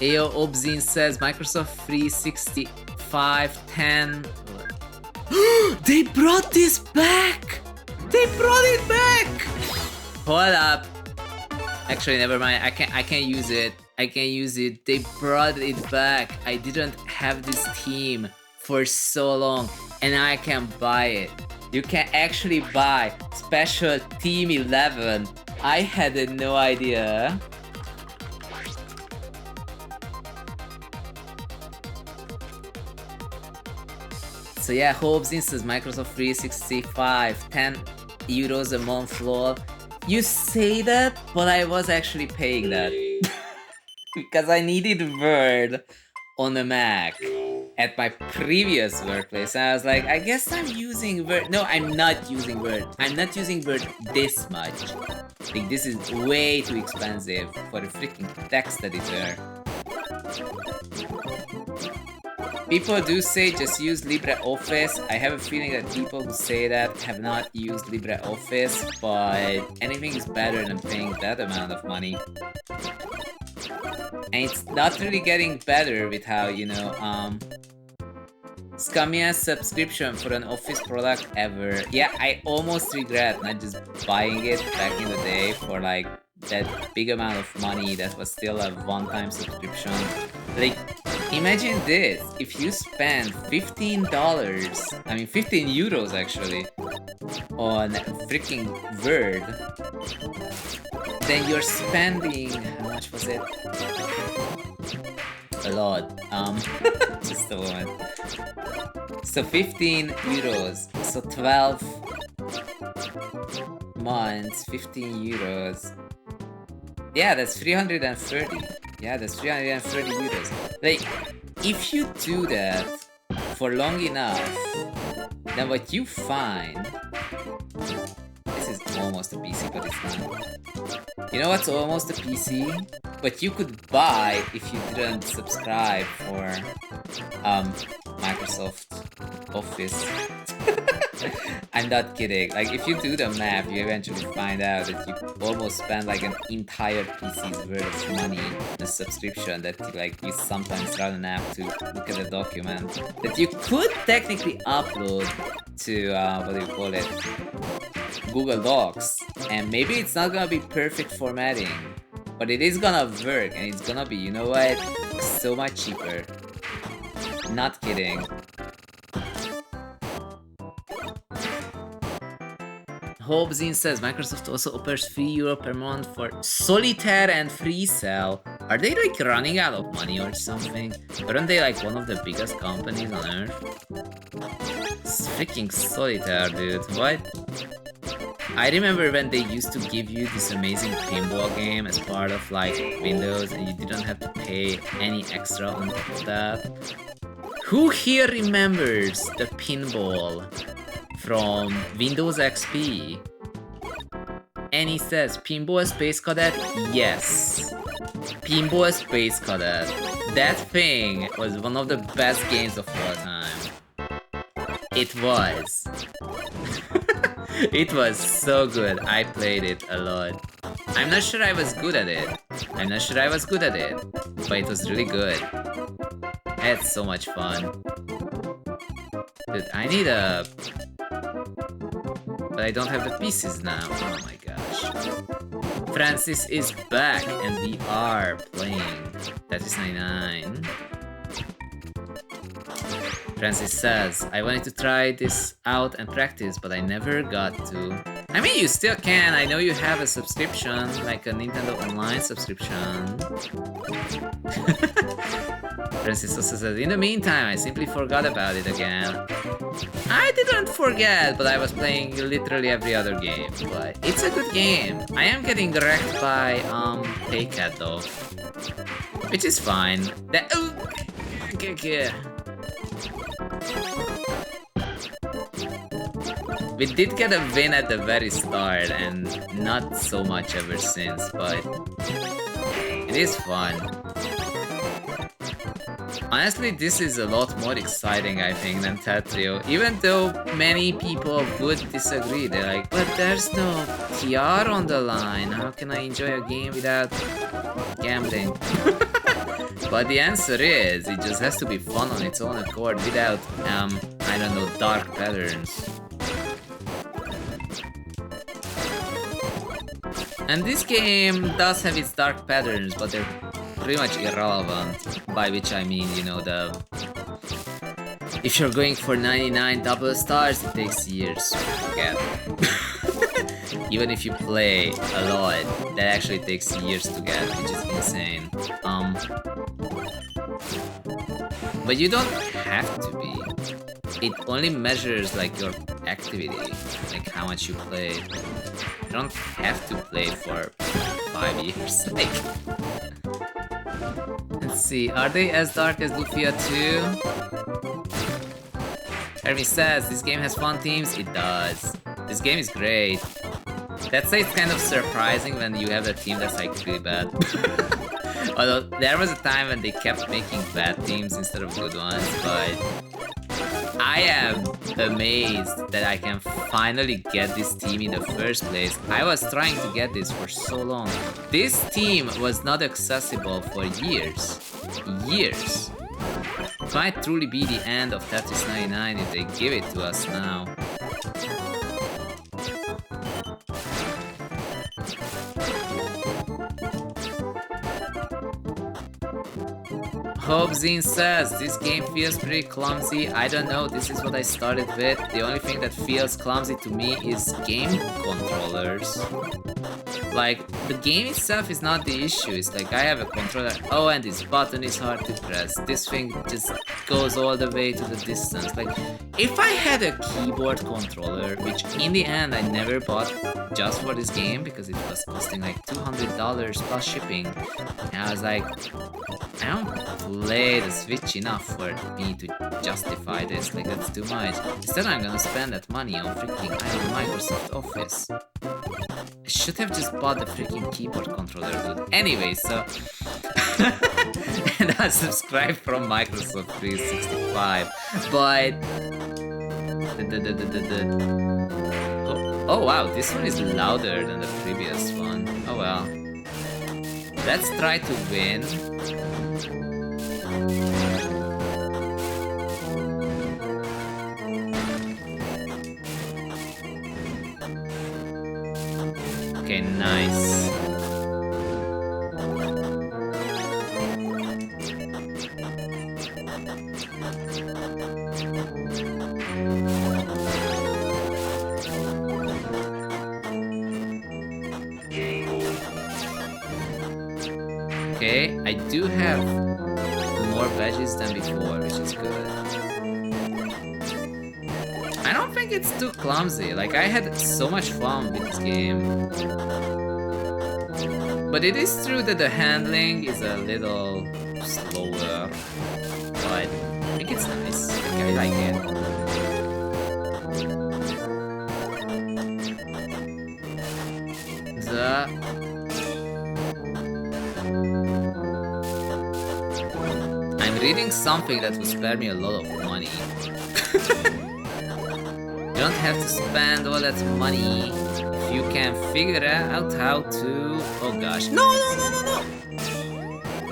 AO Obzin says Microsoft 365 10. They brought this back! They brought it back! Hold up. Actually, never mind. I can't use it. I can't use it. They brought it back. I didn't have this team for so long, and now I can buy it. You can actually buy special Team 11. I had no idea. So yeah, Hobbs says Microsoft 365, 10 euros a month, lol. You say that, but I was actually paying that. Because I needed Word on a Mac at my previous workplace. And I was like, I guess I'm using Word. No, I'm not using Word. I'm not using Word this much. Like, this is way too expensive for a freaking text editor. People do say just use LibreOffice. I have a feeling that people who say that have not used LibreOffice, but anything is better than paying that amount of money. And it's not really getting better with how, you know, scummiest subscription for an office product ever. Yeah, I almost regret not just buying it back in the day for like that big amount of money that was still a one-time subscription. Like, imagine this, if you spend $15, I mean 15 euros actually, on freaking Word, then you're spending, how much was it? A lot. Just a moment. So 15 euros, so 12 months, 15 euros. Yeah, that's 330. Yeah, that's 330 euros. Like, if you do that for long enough, then what you find... This is almost a PC, but it's not. You know what's almost a PC? What you could buy if you didn't subscribe for Microsoft Office. I'm not kidding. Like, if you do the math, you eventually find out that you almost spend like an entire PC's worth of money on a subscription that you sometimes run an app to look at a document that you could technically upload to, what do you call it? Google Docs. And maybe it's not gonna be perfect formatting, but it is gonna work, and it's gonna be, you know what? So much cheaper. Not kidding. Hobbsin says Microsoft also offers €3 per month for Solitaire and Free Cell. Are they like running out of money or something? Aren't they like one of the biggest companies on earth? It's freaking Solitaire, dude. What? I remember when they used to give you this amazing pinball game as part of like Windows, and you didn't have to pay any extra on top of that. Who here remembers the pinball from Windows XP? And he says, Pinball Space Cadet? Yes. Pinball Space Cadet. That thing was one of the best games of all time. It was. It was so good. I played it a lot. I'm not sure I was good at it. But it was really good. I had so much fun. Dude, I need a... But I don't have the pieces now. Oh my gosh. Francis is back and we are playing Tetris 99. Francis says, I wanted to try this out and practice, but I never got to. I mean, you still can. I know you have a subscription, like a Nintendo Online subscription. Francis also says, in the meantime, I simply forgot about it again. I didn't forget, but I was playing literally every other game. But it's a good game. I am getting wrecked by Paycat though, which is fine. That we did get a win at the very start and not so much ever since, but it is fun. Honestly, this is a lot more exciting, I think, than Tetrio, even though many people would disagree. They're like, but there's no TR on the line, how can I enjoy a game without gambling? But the answer is, it just has to be fun on its own accord without, I don't know, dark patterns. And this game does have its dark patterns, but they're pretty much irrelevant. By which I mean, you know, if you're going for 99 double stars, it takes years to get. Even if you play a lot, that actually takes years to get, which is insane. But you don't have to be. It only measures like your activity, like how much you play. You don't have to play for 5 years. Like, let's see, are they as dark as Lufia 2? Hermie says, this game has fun themes. It does. This game is great. That's why it's kind of surprising when you have a team that's like really bad. Although there was a time when they kept making bad teams instead of good ones, but I am amazed that I can finally get this team in the first place. I was trying to get this for so long. This team was not accessible for years. Years. It might truly be the end of Tetris 99 if they give it to us now. Hobzine says, this game feels pretty clumsy. I don't know, this is what I started with. The only thing that feels clumsy to me is game controllers. Like, the game itself is not the issue. It's like, I have a controller, oh, and this button is hard to press. This thing just goes all the way to the distance. Like, if I had a keyboard controller, which in the end I never bought just for this game because it was costing like $200 plus shipping, and I was like, I don't play the Switch enough for me to justify this, like that's too much. Instead I'm gonna spend that money on freaking, I don't know, Microsoft Office. I should have just bought the freaking keyboard controller, dude. Anyway, so... and I subscribed from Microsoft 365, but... Oh wow, this one is louder than the previous one. Oh well. Let's try to win. Okay, nice. Okay, I do have more veggies than before, which is good. I don't think it's too clumsy, like I had so much fun with this game. But it is true that the handling is a little slower, but I think it's nice, like, I like it. I'm reading something that will spare me a lot of money. You don't have to spend all that money if you can figure out how to... Oh gosh. No!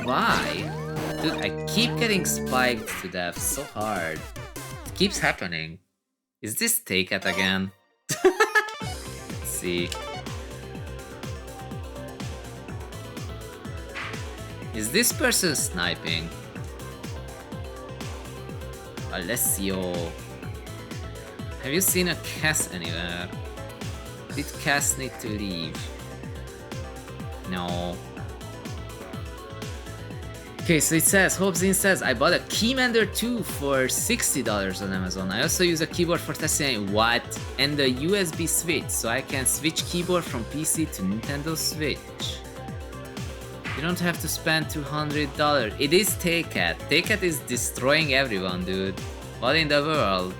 Why? Dude, I keep getting spiked to death so hard. It keeps happening. Is this Take It again? Let's see. Is this person sniping? Alessio. Have you seen a Cass anywhere? Did Cass need to leave? No. Okay, so it says, Hobzin says, I bought a Keymander 2 for $60 on Amazon. I also use a keyboard for testing. What? And a USB switch, so I can switch keyboard from PC to Nintendo Switch. You don't have to spend $200. It is Take It. Take It is destroying everyone, dude. What in the world?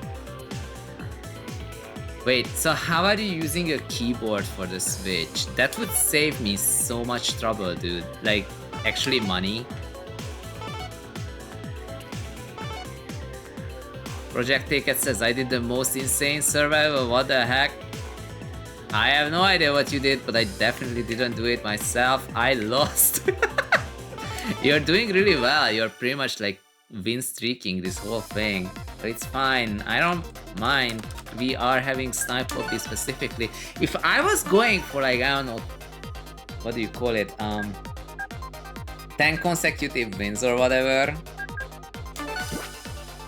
Wait, so how are you using a keyboard for the Switch? That would save me so much trouble, dude. Like, actually money. Project Take It says, I did the most insane survival, what the heck? I have no idea what you did, but I definitely didn't do it myself. I lost. You're doing really well. You're pretty much like win streaking this whole thing. But it's fine. I don't mind. We are having snipe poppy specifically. If I was going for like, I don't know, what do you call it? 10 consecutive wins or whatever,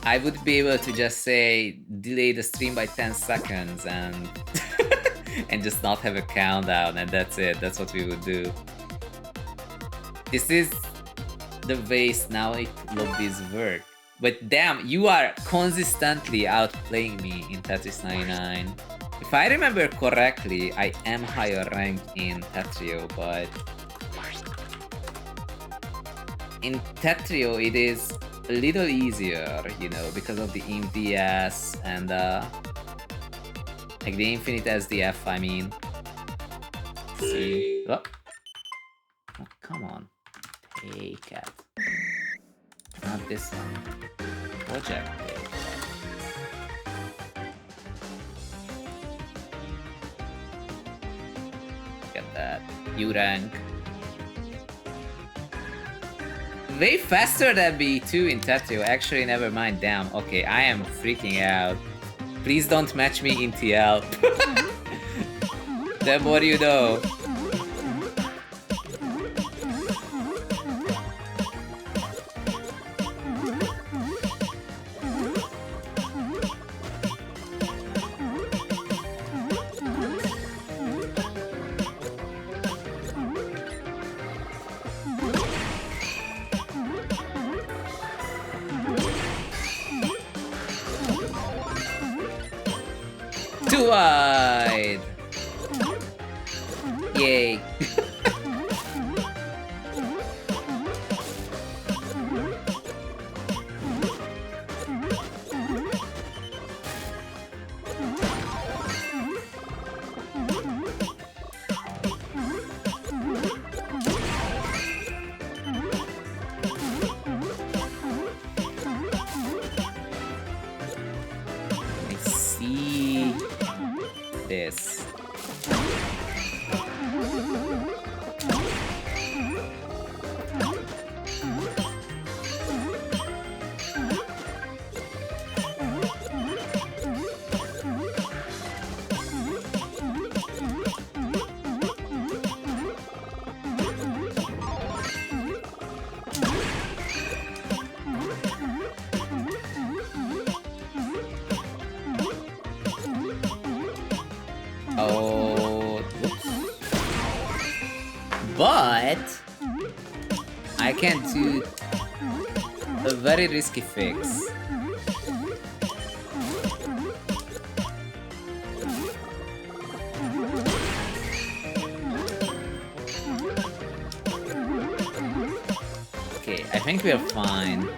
I would be able to just say delay the stream by 10 seconds and and just not have a countdown, and that's it. That's what we would do. This is the way Snowy lobbies work. But damn, you are consistently outplaying me in Tetris 99. If I remember correctly, I am higher ranked in Tetrio, but in Tetrio it is a little easier, you know, because of the MDS and like the infinite SDF, I mean. See? Oh, come on. Take it. Not this one. Project take it. Get that. U rank. Way faster than B2 in Tetrio. Actually, never mind. Damn. Okay, I am freaking out. Please don't match me in TL. The more you know. Too wide! Yay! I see this. Oh, whoops. But I can do a very risky fix. Okay, I think we're fine.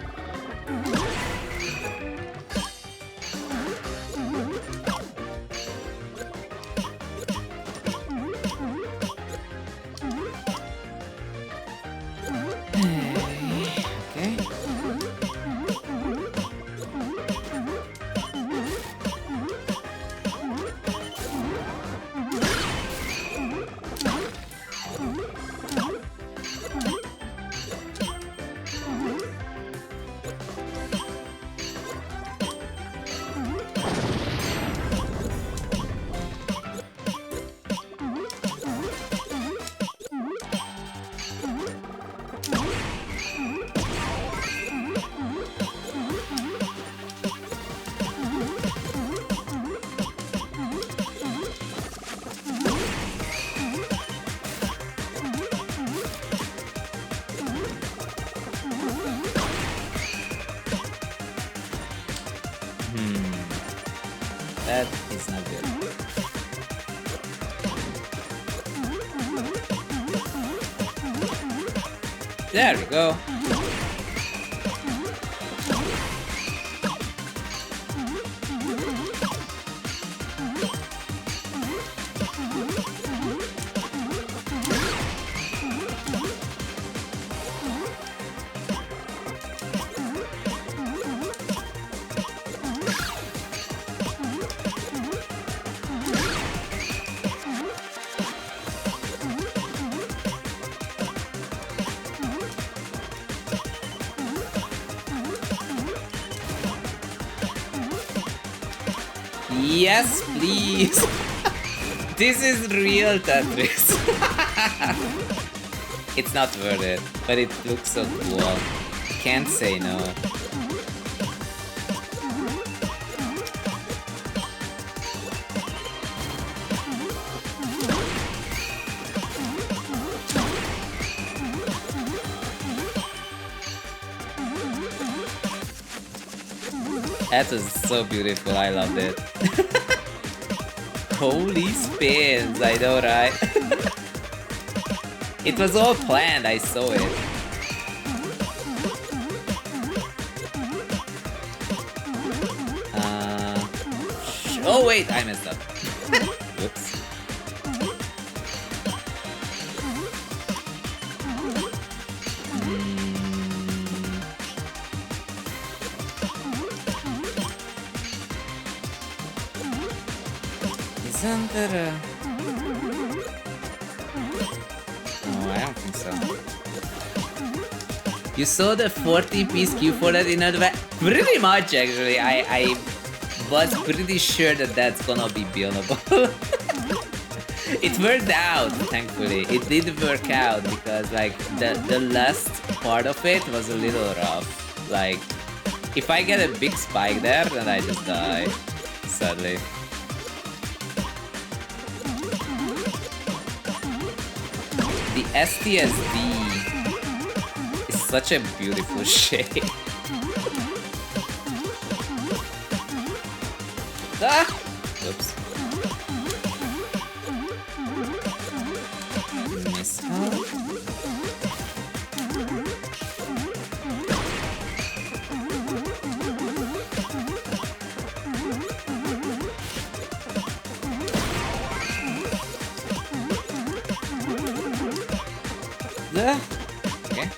That is not good. There we go. Yes, please. This is real Tetris. It's not worth it, but it looks so cool. Can't say no. That was so beautiful, I loved it. Holy spins, I know, right? It was all planned, I saw it. Oh wait, I messed up. Whoops. Isn't there a... Oh, I don't think so. You saw the 40-piece queue for that in advance? Pretty much, actually. I was pretty sure that that's gonna be billable. It worked out, thankfully. It did work out because, like, the last part of it was a little rough. Like, if I get a big spike there, then I just die. Sadly. The STSD is such a beautiful shape. Ah! Oops. Miss her. Okay.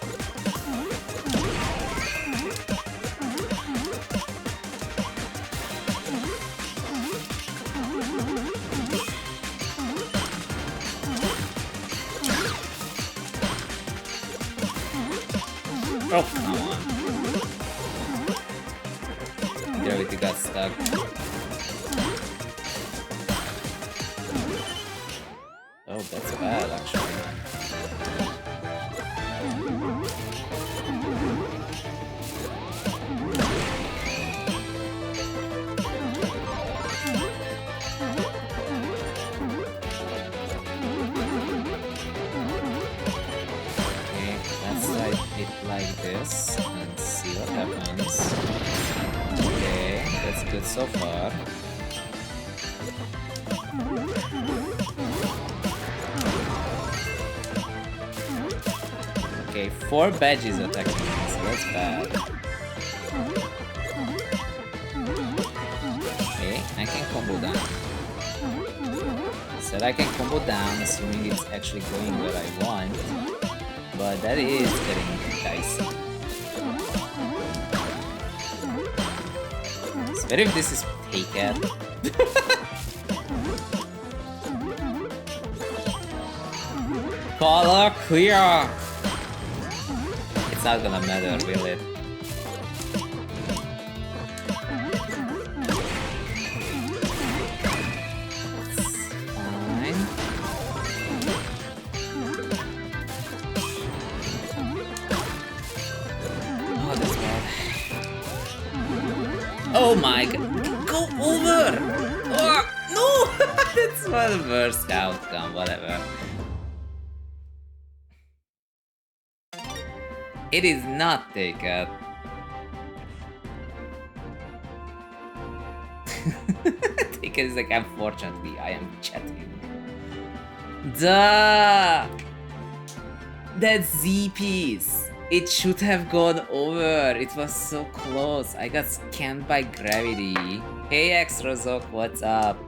Oh, come on. Gravity got stuck. Oh, that's bad, actually. Like this and see what happens. Okay, that's good so far. Okay, 4 badges attacking me, so that's bad. Okay, I can combo down. Said I can combo down, assuming it's actually going where I want. But that is getting dicey. So what if this is Taken? Color clear! It's not gonna matter, will it? Oh my god, go over! Oh, no! That's the worst outcome, whatever. It is not taken. Taken is like, unfortunately, I am chatting. Duh! That's Z piece. It should have gone over. It was so close. I got scanned by gravity. Hey X-Rozok, what's up?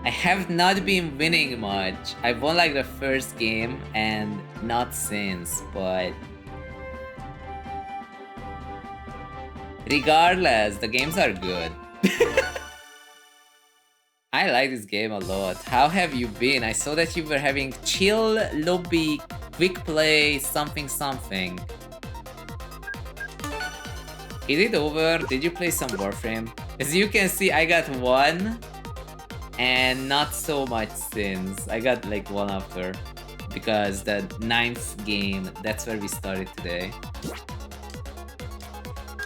I have not been winning much. I won like the first game and not since, but... regardless, the games are good. I like this game a lot. How have you been? I saw that you were having chill lobby, quick play, something something. Is it over? Did you play some Warframe? As you can see, I got 1 and not so much since. I got like 1 after because the 9th game, that's where we started today.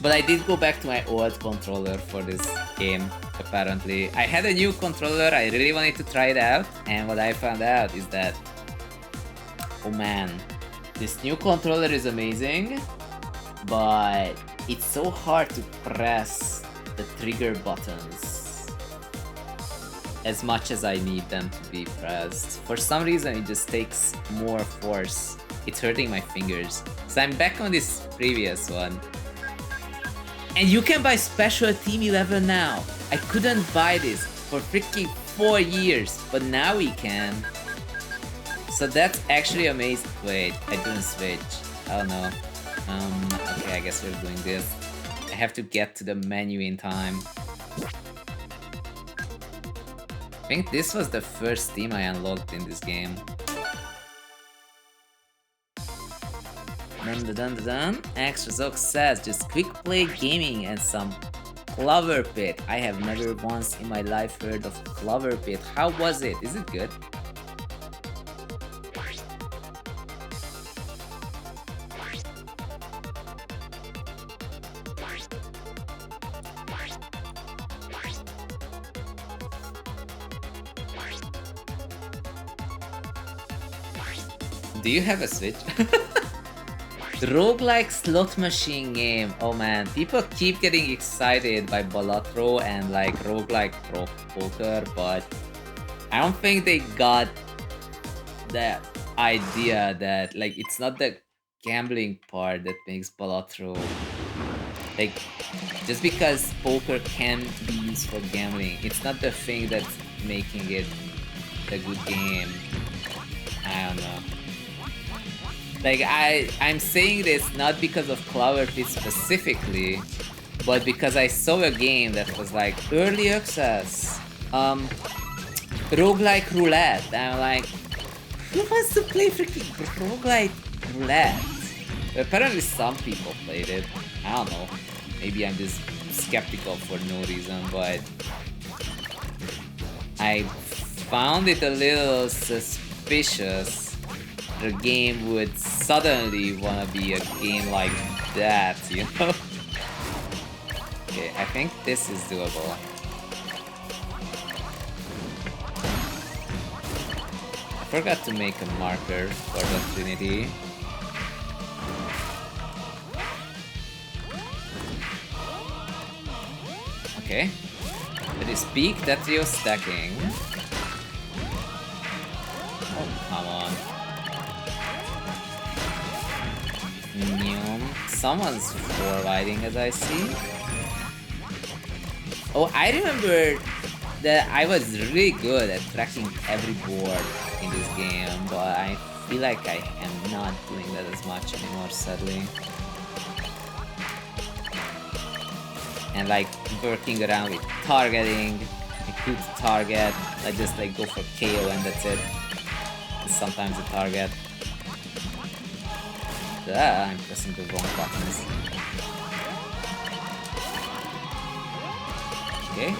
But I did go back to my old controller for this game, apparently. I had a new controller, I really wanted to try it out, and what I found out is that, oh man, this new controller is amazing, but it's so hard to press the trigger buttons as much as I need them to be pressed. For some reason it just takes more force. It's hurting my fingers. So I'm back on this previous one. And you can buy special Team 11 now. I couldn't buy this for freaking 4 years, but now we can. So that's actually amazing. Wait, I didn't switch. I don't know. Okay, I guess we're doing this. I have to get to the menu in time. I think this was the first team I unlocked in this game. Extra Zox says, just quick play gaming and some Clover Pit. I have never once in my life heard of Clover Pit. How was it? Is it good? Do you have a Switch? Roguelike slot machine game. Oh man, people keep getting excited by Balatro and like roguelike pro poker, but I don't think they got the idea that like it's not the gambling part that makes Balatro. Like, just because poker can be used for gambling, it's not the thing that's making it a good game. I don't know. Like, I'm saying this not because of Clover Pit specifically, but because I saw a game that was like early access, roguelike roulette. And I'm like, who wants to play freaking roguelike roulette? But apparently some people played it. I don't know. Maybe I'm just skeptical for no reason, but I found it a little suspicious. The game would suddenly wanna be a game like that, you know? Okay, I think this is doable. I forgot to make a marker for the Trinity. Okay. That is peak Tetris stacking. Oh, come on. Someone's forwarding as I see. Oh, I remember that I was really good at tracking every board in this game, but I feel like I am not doing that as much anymore, sadly. And like working around with targeting, I could target, I just like go for KO and that's it. And sometimes a target. I'm pressing the wrong buttons. Okay.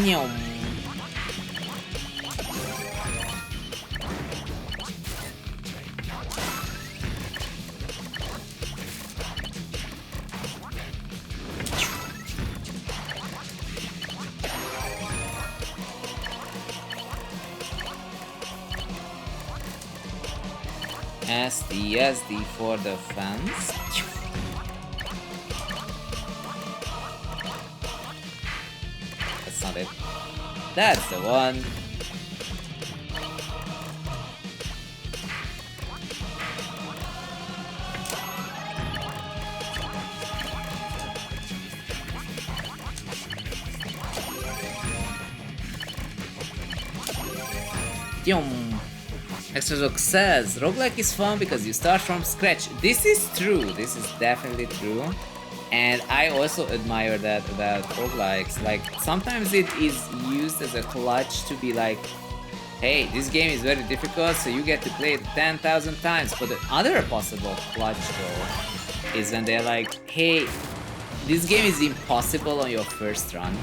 Nyom. SD for the fans. That's not it. That's the one. Extra says, roguelike is fun because you start from scratch. This is true. This is definitely true. And I also admire that about roguelikes. Like, sometimes it is used as a clutch to be like, hey, this game is very difficult, so you get to play it 10,000 times. But the other possible clutch, though, is when they're like, hey, this game is impossible on your first run.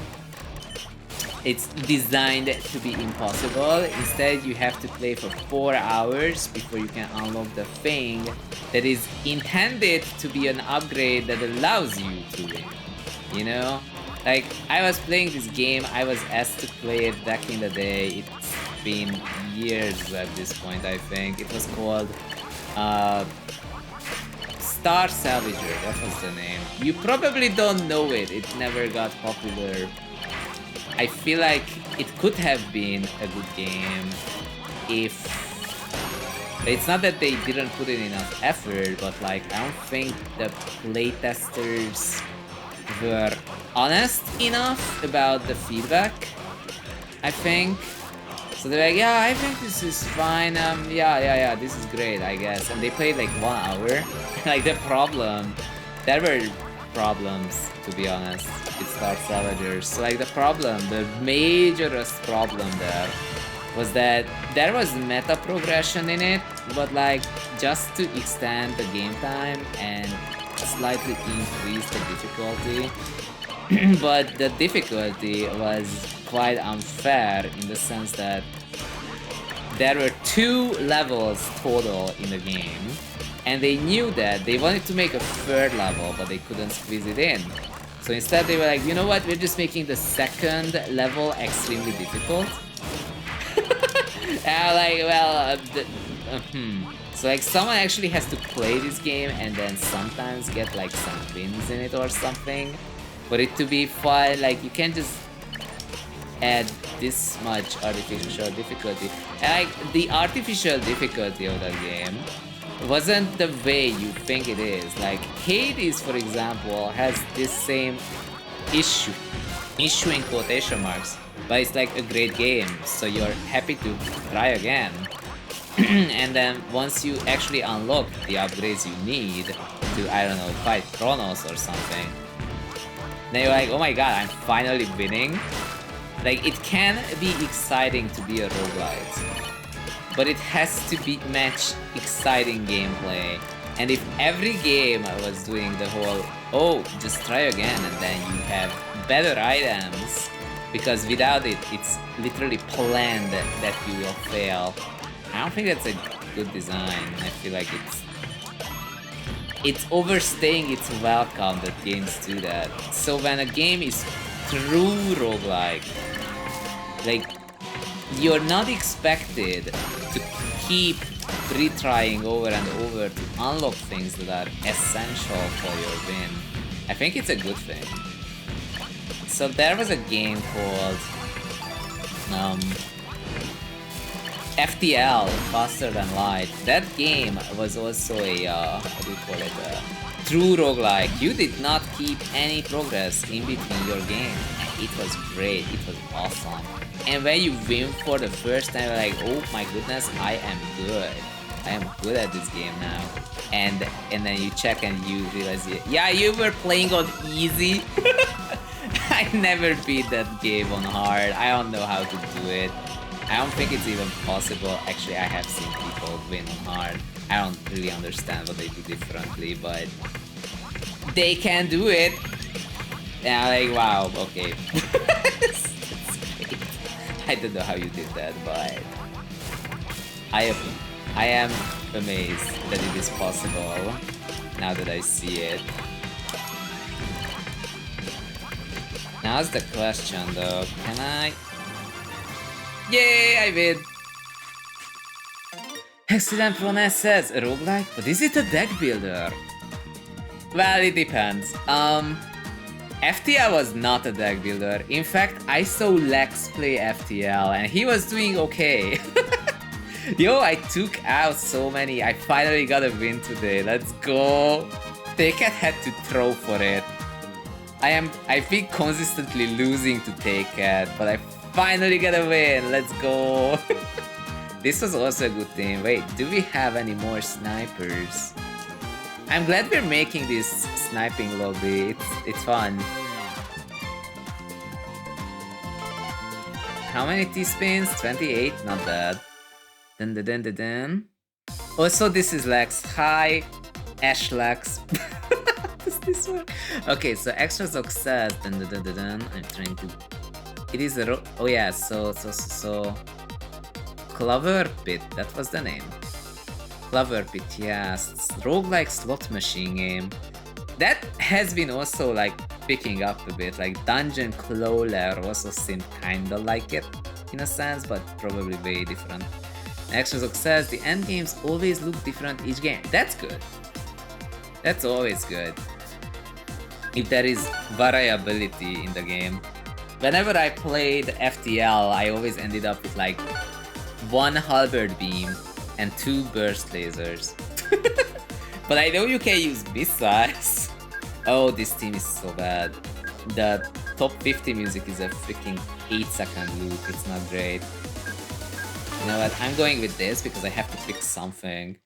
It's designed to be impossible. Instead, you have to play for 4 hours before you can unlock the thing that is intended to be an upgrade that allows you to win. You know? Like, I was playing this game, I was asked to play it back in the day. It's been years at this point, I think. It was called Star Salvager, that was the name. You probably don't know it, it never got popular. I feel like it could have been a good game if... It's not that they didn't put in enough effort, but like, I don't think the playtesters were honest enough about the feedback, I think. So they're like, yeah, I think this is fine, yeah, this is great, I guess. And they played like 1 hour. Like, the problem, there were problems, to be honest. It Star Salvagers. So like, the problem, the majorest problem there was that there was meta progression in it, but like, just to extend the game time and slightly increase the difficulty. But the difficulty was quite unfair in the sense that there were 2 levels total in the game, and they knew that. They wanted to make a 3rd level, but they couldn't squeeze it in. So instead they were like, you know what, we're just making the 2nd level extremely difficult. Like, well, So like, someone actually has to play this game and then sometimes get like some wins in it or something for it to be fun. Like, you can't just add this much artificial difficulty. And like, the artificial difficulty of the game wasn't the way you think it is. Like, Hades, for example, has this same issue in quotation marks, but it's like a great game, so you're happy to try again. And then once you actually unlock the upgrades you need to, I don't know, fight Kronos or something, then you're like, oh my god, I'm finally winning. Like, it can be exciting to be a roguelite, but it has to be match exciting gameplay. And if every game I was doing the whole, oh, just try again, and then you have better items, because without it, it's literally planned that you will fail. I don't think that's a good design. I feel like it's overstaying its welcome that games do that. So when a game is true roguelike, like, you're not expected to keep retrying over and over to unlock things that are essential for your win. I think it's a good thing. So there was a game called FTL, Faster Than Light. That game was also a, what do you call it, true roguelike. You did not keep any progress in between your game. It was great, it was awesome. And when you win for the first time, you're like, oh my goodness, I am good. I am good at this game now. And then you check and you realize, yeah, you were playing on easy. I never beat that game on hard. I don't know how to do it. I don't think it's even possible. Actually, I have seen people win on hard. I don't really understand what they do differently, but they can do it. And I'm like, wow, okay. That's great. I don't know how you did that, but I am amazed that it is possible now that I see it. Now's the question though, can I? Yay, I win! Excellent Prones says, a roguelike? But is it a deck builder? Well, it depends. FTL was not a deck builder. In fact, I saw Lex play FTL and he was doing okay. Yo, I took out so many. I finally got a win today. Let's go. Takecat had to throw for it. I think consistently losing to Takecat, but I finally got a win. Let's go. This was also a good team. Wait, do we have any more snipers? I'm glad we're making this sniping lobby. It's fun. How many T-spins? 28? Not bad. Dun dun dun dun dun. Also, this is Lex. Hi, Ashlax. Does this work? Okay, so extra success. Dun dun dun dun dun. I'm trying to. It is a. Oh yeah. So. Clover Pit. That was the name. Clover Pit. Yes. Roguelike slot machine game. That has been also like picking up a bit. Like Dungeon Crawler also seemed kinda like it in a sense, but probably way different. Extra success. The end games always look different each game. That's good. That's always good. If there is variability in the game. Whenever I played FTL, I always ended up with like 1 halberd beam and 2 burst lasers. But I know you can use missiles. Oh, this team is so bad. The top 50 music is a freaking 8-second loop. It's not great. You know what? I'm going with this because I have to pick something.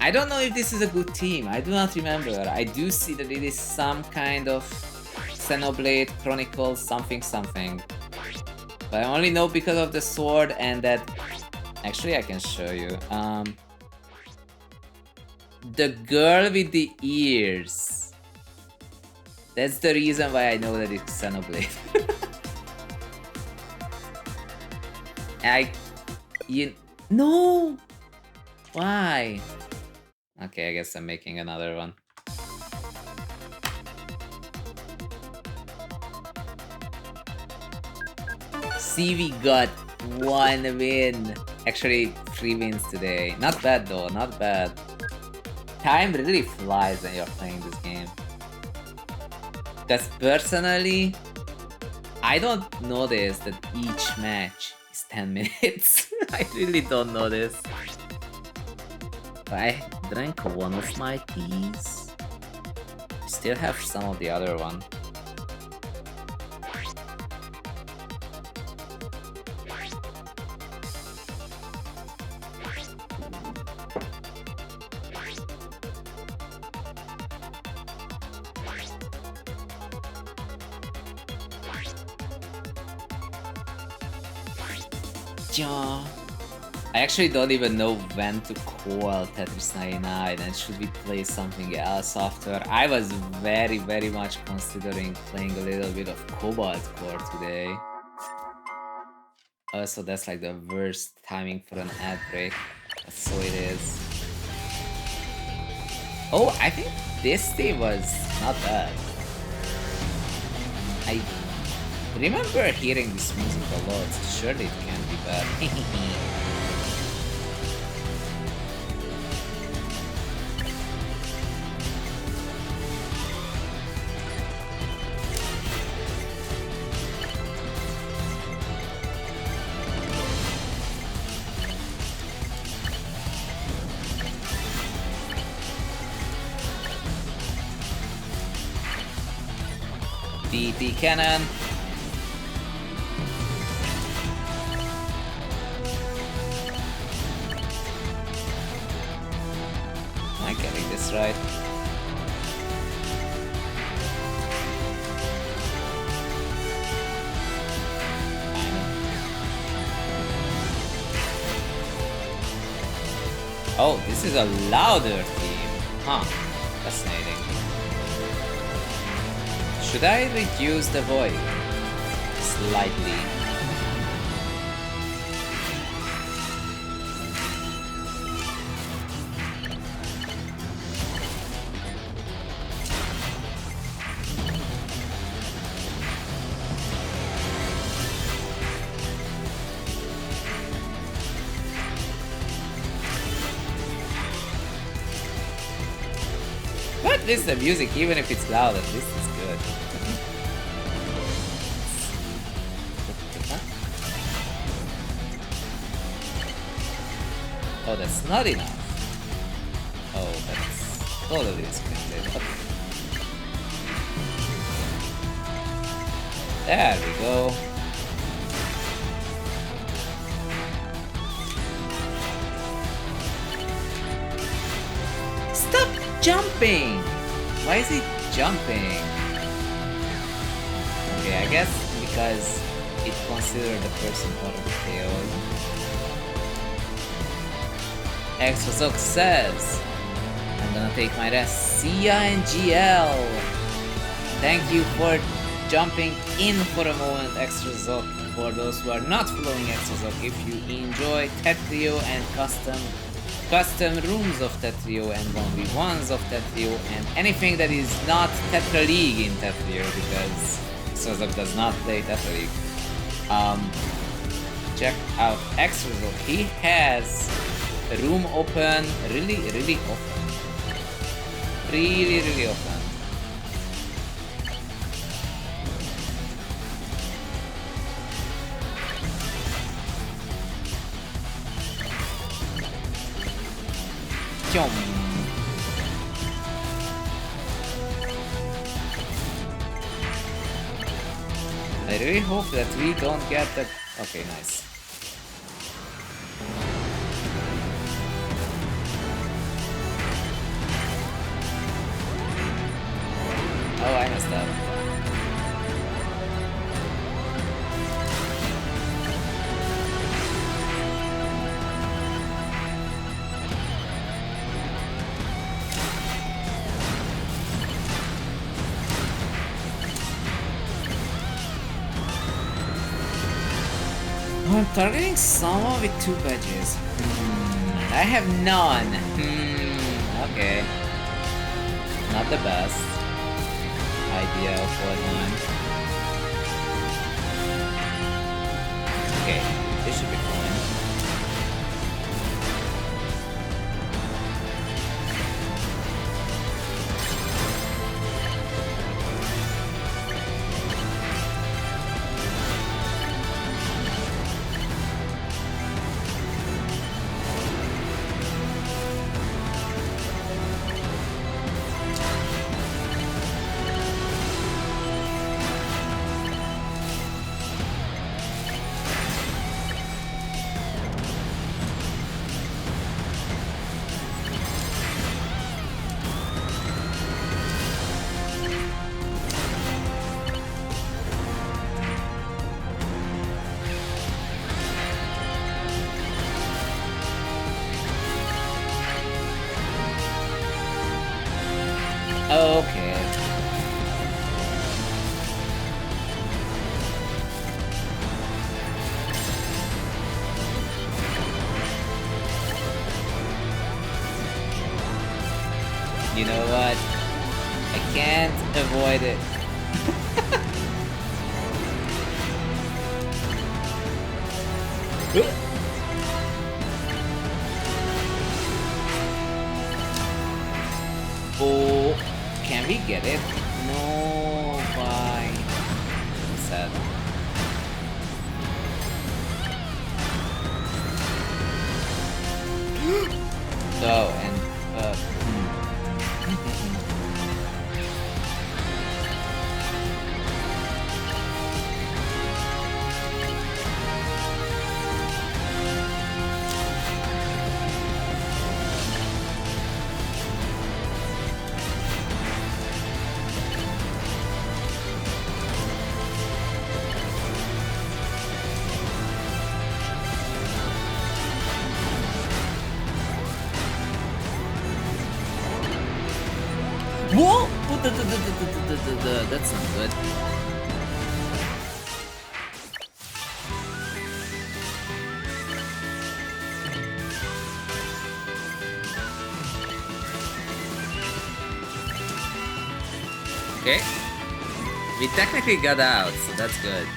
I don't know if this is a good team. I do not remember. I do see that it is some kind of Xenoblade Chronicles something. But I only know because of the sword and that... Actually, I can show you. The girl with the ears. That's the reason why I know that it's Xenoblade. No! Why? Okay, I guess I'm making another one. See, we got 1 win. Actually, 3 wins today. Not bad though, not bad. Time really flies when you're playing this game. Because personally, I don't notice that each match is 10 minutes. I really don't notice. I drank one of my teas. Still have some of the other one. Yeah. I actually don't even know when to call Tetris 99 and should we play something else after. I was very much considering playing a little bit of Cobalt Core today. Also, that's like the worst timing for an ad break. So it is. Oh, I think this team was not bad. I remember hearing this music a lot, so surely it can't be bad. DT cannon. Am I getting this right? Oh, this is a louder theme. Huh. Fascinating. Should I reduce the volume slightly? But this is the music, even if it's loud, at least it's good. Oh, that's not enough. Oh, that's totally expected. Okay. There we go. Stop jumping! Why is he jumping? Okay, I guess because it considered the person already failed. Exozoc says, I'm gonna take my rest. See ya and GL! Thank you for jumping in for a moment, Exozoc. For those who are not following Exozoc, if you enjoy Tetrio and custom rooms of Tetrio and 1v1s of Tetrio and anything that is not Tetra League in Tetrio, because Exozoc does not play Tetra League, check out Exozoc. He has a room open really often. Really often. I really hope that we don't get that. Okay, nice. Oh, I messed up. I'm targeting someone with 2 badges. I have none. Okay. Not the best idea for one. Okay, this should be fine. Okay. You know what? I can't avoid it. Oh, can we get it? No, why? Sad. Oh, and whoa! That's not good. Okay. We technically got out, so that's good.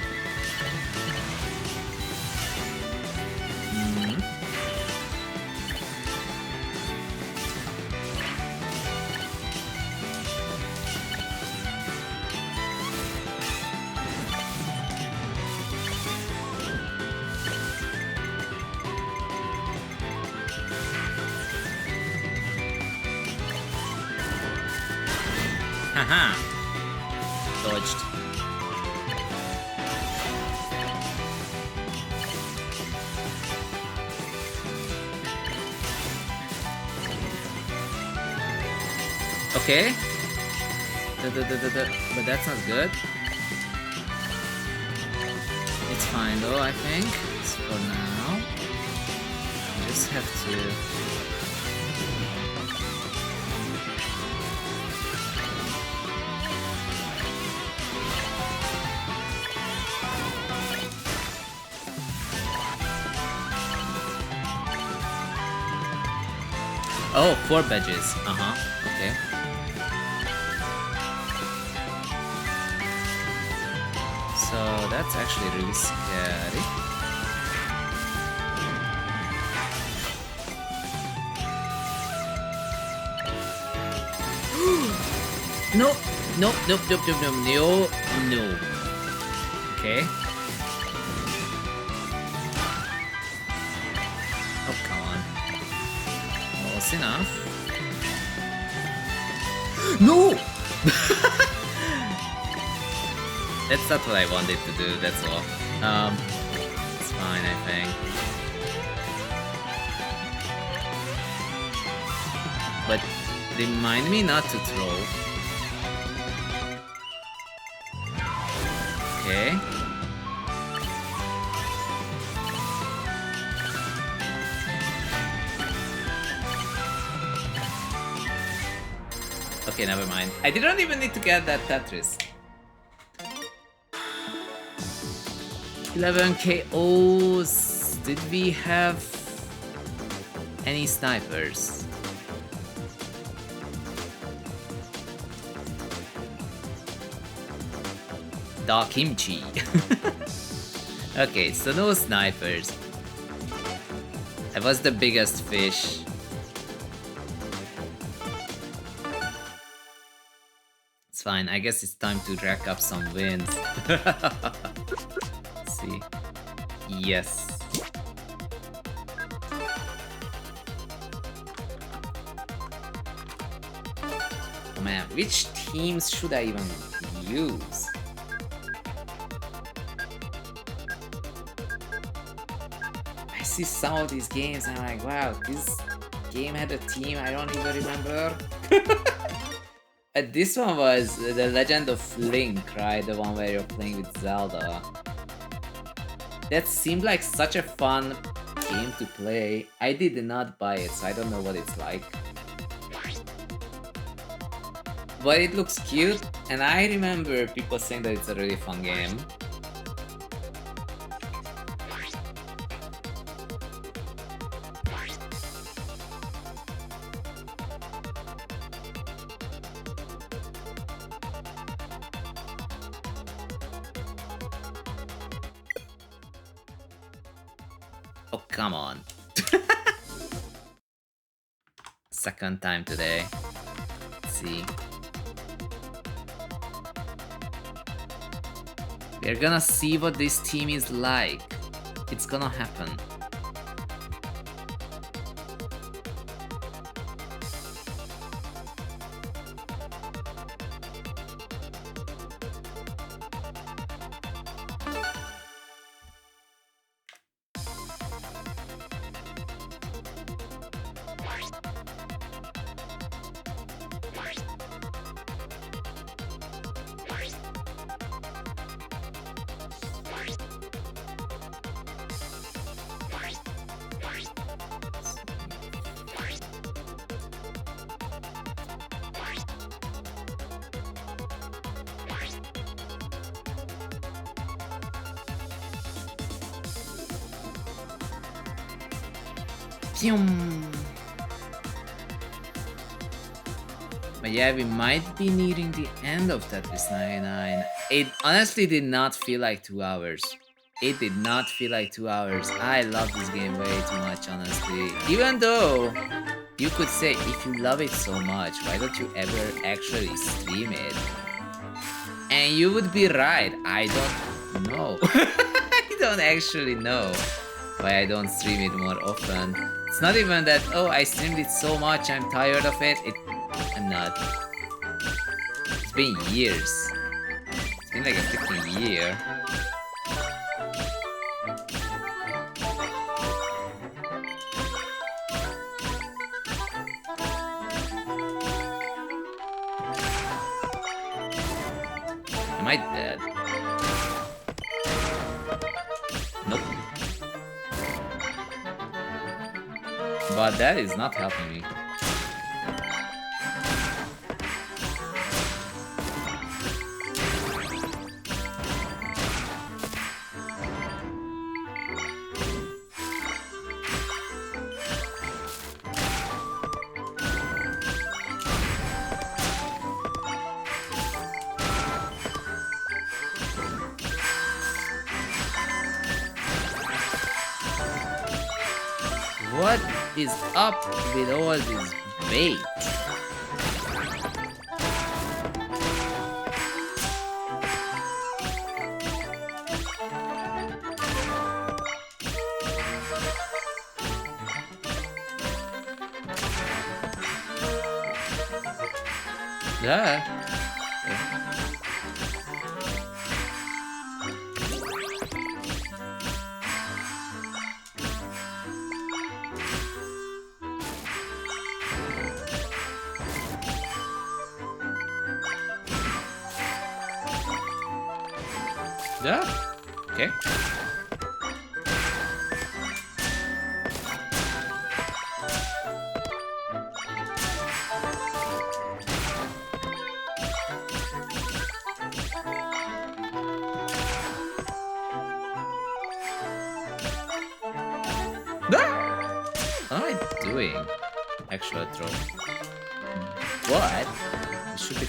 Haha. Dodged. Okay. But that's not good. It's fine though, I think. It's for now. I just have to... Oh, 4 badges. Okay. So that's actually really scary. No, no, nope, nope, nope, nope, no, no. Okay. Oh, come on. Close enough. No! That's not what I wanted to do, that's all. It's fine, I think. But remind me not to throw. Okay. Okay, never mind. I didn't even need to get that Tetris. 11 KOs. Did we have any snipers? Da kimchi. Okay, so no snipers. I was the biggest fish. It's fine, I guess it's time to rack up some wins. Let's see. Yes. Man, which teams should I even use? I see some of these games and I'm like, wow, this game had a team I don't even remember. This one was The Legend of Link, right? The one where you're playing with Zelda. That seemed like such a fun game to play. I did not buy it, so I don't know what it's like. But it looks cute, and I remember people saying that it's a really fun game. Oh, come on. Second time today. Let's see. We're gonna see what this team is like. It's gonna happen. But yeah, we might be nearing the end of Tetris 99. It honestly did not feel like 2 hours. It did not feel like 2 hours. I love this game way too much, honestly. Even though you could say, if you love it so much, why don't you ever actually stream it? And you would be right. I don't know. I don't actually know why I don't stream it more often. It's not even that, oh, I streamed it so much, I'm tired of it. I'm not. It's been years. It's been like a freaking year. Am I dead? Nope. But that is not helping me. What is up with all this bait? Yeah. Yeah. Okay. What am I doing? Actual throw. What? It should be.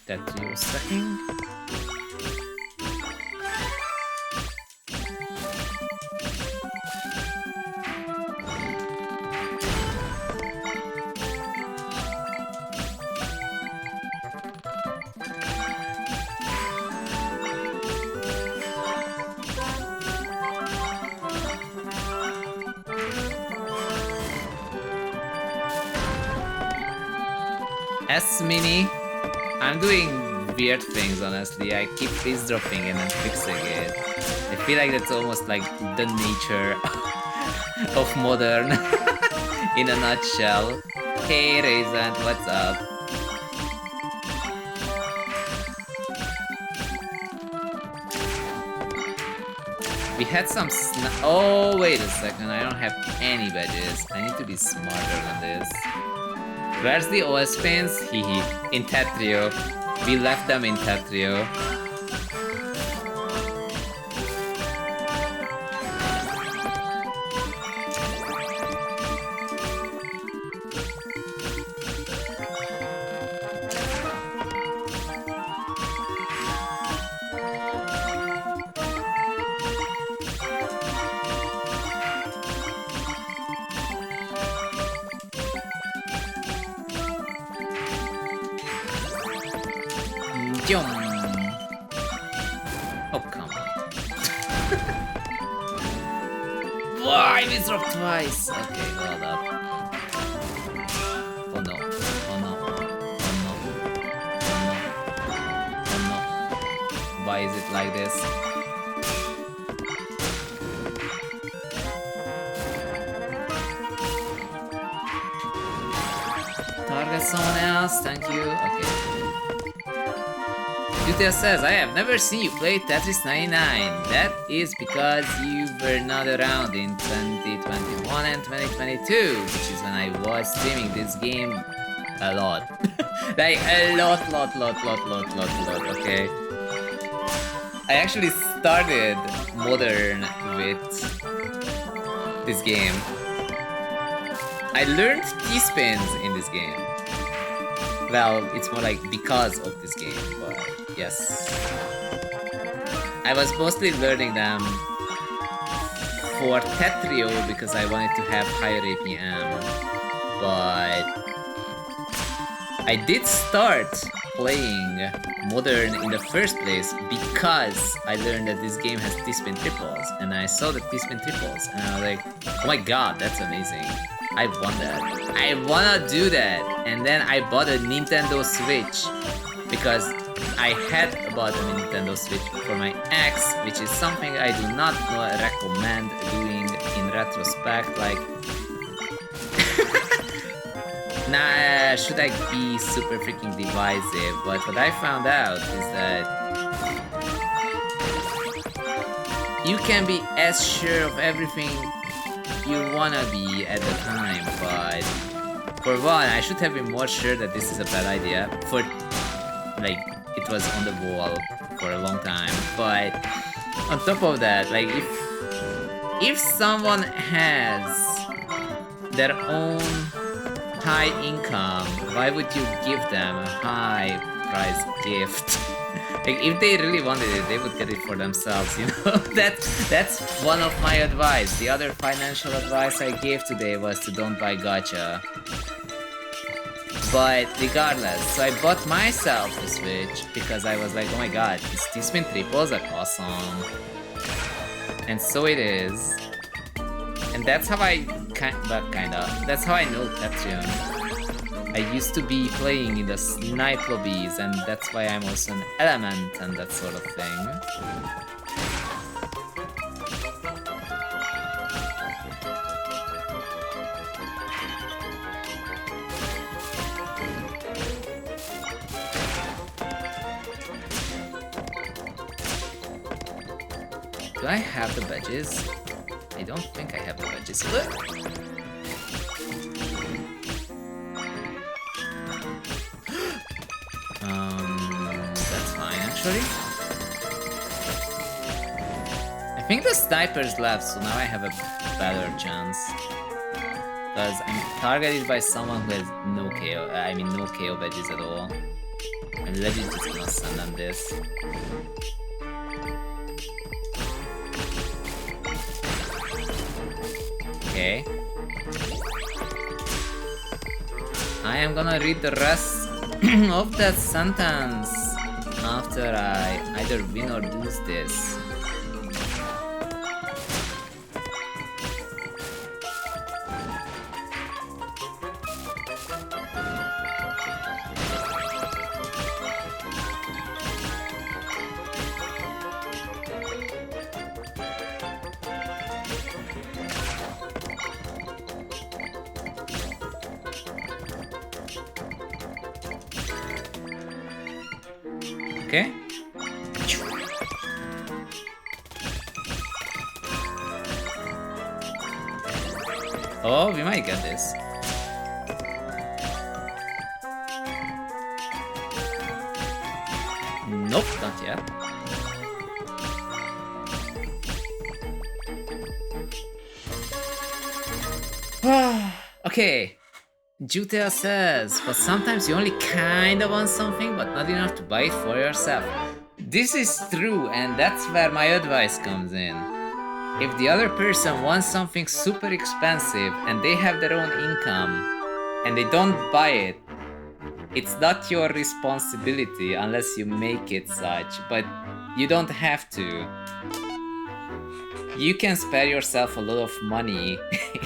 That you were stacking. S-Mini. I'm doing weird things, honestly. I keep freeze dropping and then fixing it. I feel like that's almost like the nature of modern in a nutshell. Hey Raisin, what's up? We had some oh, wait a second. I don't have any badges. I need to be smarter than this. Where's the OS pins? Hehe. In Tetrio. We left them in Tetrio. Oh, come on. Why? I dropped twice. Okay, hold up. Oh no. Oh no. Oh no. Oh no. Oh no. Why is it like this? Target someone else. Thank you. Okay. Utah says, I have never seen you play Tetris 99. That is because you were not around in 2021 and 2022, which is when I was streaming this game a lot. Like a lot, okay? I actually started Modern with this game. I learned T-spins in this game. Well, it's more like because of this game, but yes. I was mostly learning them for Tetrio because I wanted to have higher APM, but I did start playing Modern in the first place because I learned that this game has T-spin triples, and I saw the T-spin triples, and I was like, oh my god, that's amazing. I want that. I wanna do that. And then I bought a Nintendo Switch because I had bought a Nintendo Switch for my ex, which is something I do not recommend doing in retrospect. Like, nah, should I be super freaking divisive? But what I found out is that you can be as sure of everything you wanna be at the time, but for one, I should have been more sure that this is a bad idea. For, like, it was on the wall for a long time. But on top of that, like, if someone has their own high income, why would you give them a high price gift? Like, if they really wanted it, they would get it for themselves, you know? That's one of my advice. The other financial advice I gave today was to don't buy gacha. But regardless, so I bought myself a Switch because I was like, oh my god, these T-spin triples are awesome. And so it is. And that's how I that's how I know TETRIS. I used to be playing in the snipe lobbies, and that's why I'm also an element and that sort of thing. Do I have the badges? I don't think I have the badges. That's fine actually. I think the sniper's left, so now I have a better chance. Because I'm targeted by someone who has no KO, no KO badges at all. I'm legit just gonna send them this. Okay. I am gonna read the rest of that sentence after I either win or lose this. Okay. Oh, we might get this. Nope, not yet. Okay. Jutea says, but sometimes you only kinda want something, but not enough to buy it for yourself. This is true, and that's where my advice comes in. If the other person wants something super expensive and they have their own income and they don't buy it, it's not your responsibility unless you make it such, but you don't have to. You can spare yourself a lot of money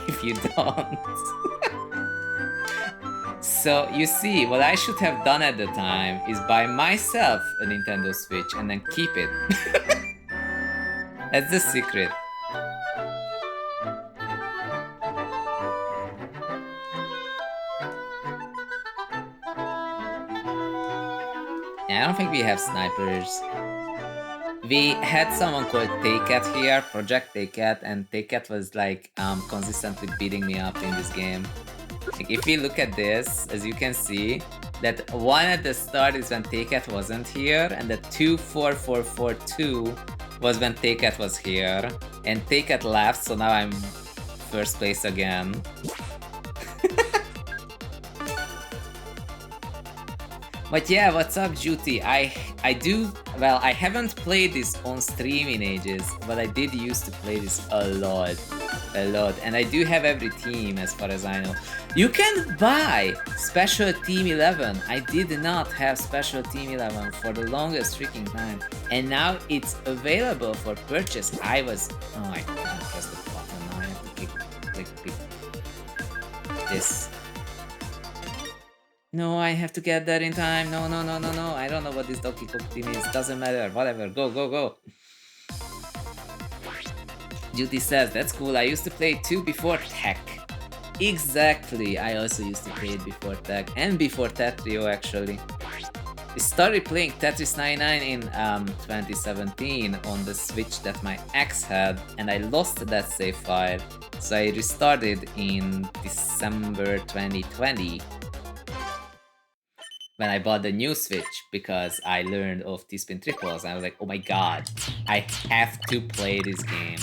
if you don't. So, you see, what I should have done at the time is buy myself a Nintendo Switch and then keep it. That's the secret. Yeah, I don't think we have snipers. We had someone called TayCat here, Project TayCat, and TayCat was like consistently beating me up in this game. Like, if we look at this, as you can see, that 1 at the start is when TayCat wasn't here, and the 2-4-4-4-2 was when TayCat was here. And TayCat left, so now I'm first place again. But yeah, what's up, Juti? I do, well, I haven't played this on stream in ages, but I did used to play this a lot. And I do have every team as far as I know. You can buy Special Team 11. I did not have Special Team 11 for the longest freaking time. And now it's available for purchase. I was, oh, I didn't press the button. Now I have to click this. No, I have to get there in time. No. I don't know what this Donkey Kong team is. Doesn't matter. Whatever. Go. Judy says, that's cool. I used to play it too before Tech. Exactly. I also used to play it before Tech and before Tetrio actually. I started playing Tetris 99 in 2017 on the Switch that my ex had, and I lost that save file. So I restarted in December 2020. When I bought the new Switch, because I learned of T-Spin Triples, I was like, oh my god, I have to play this game.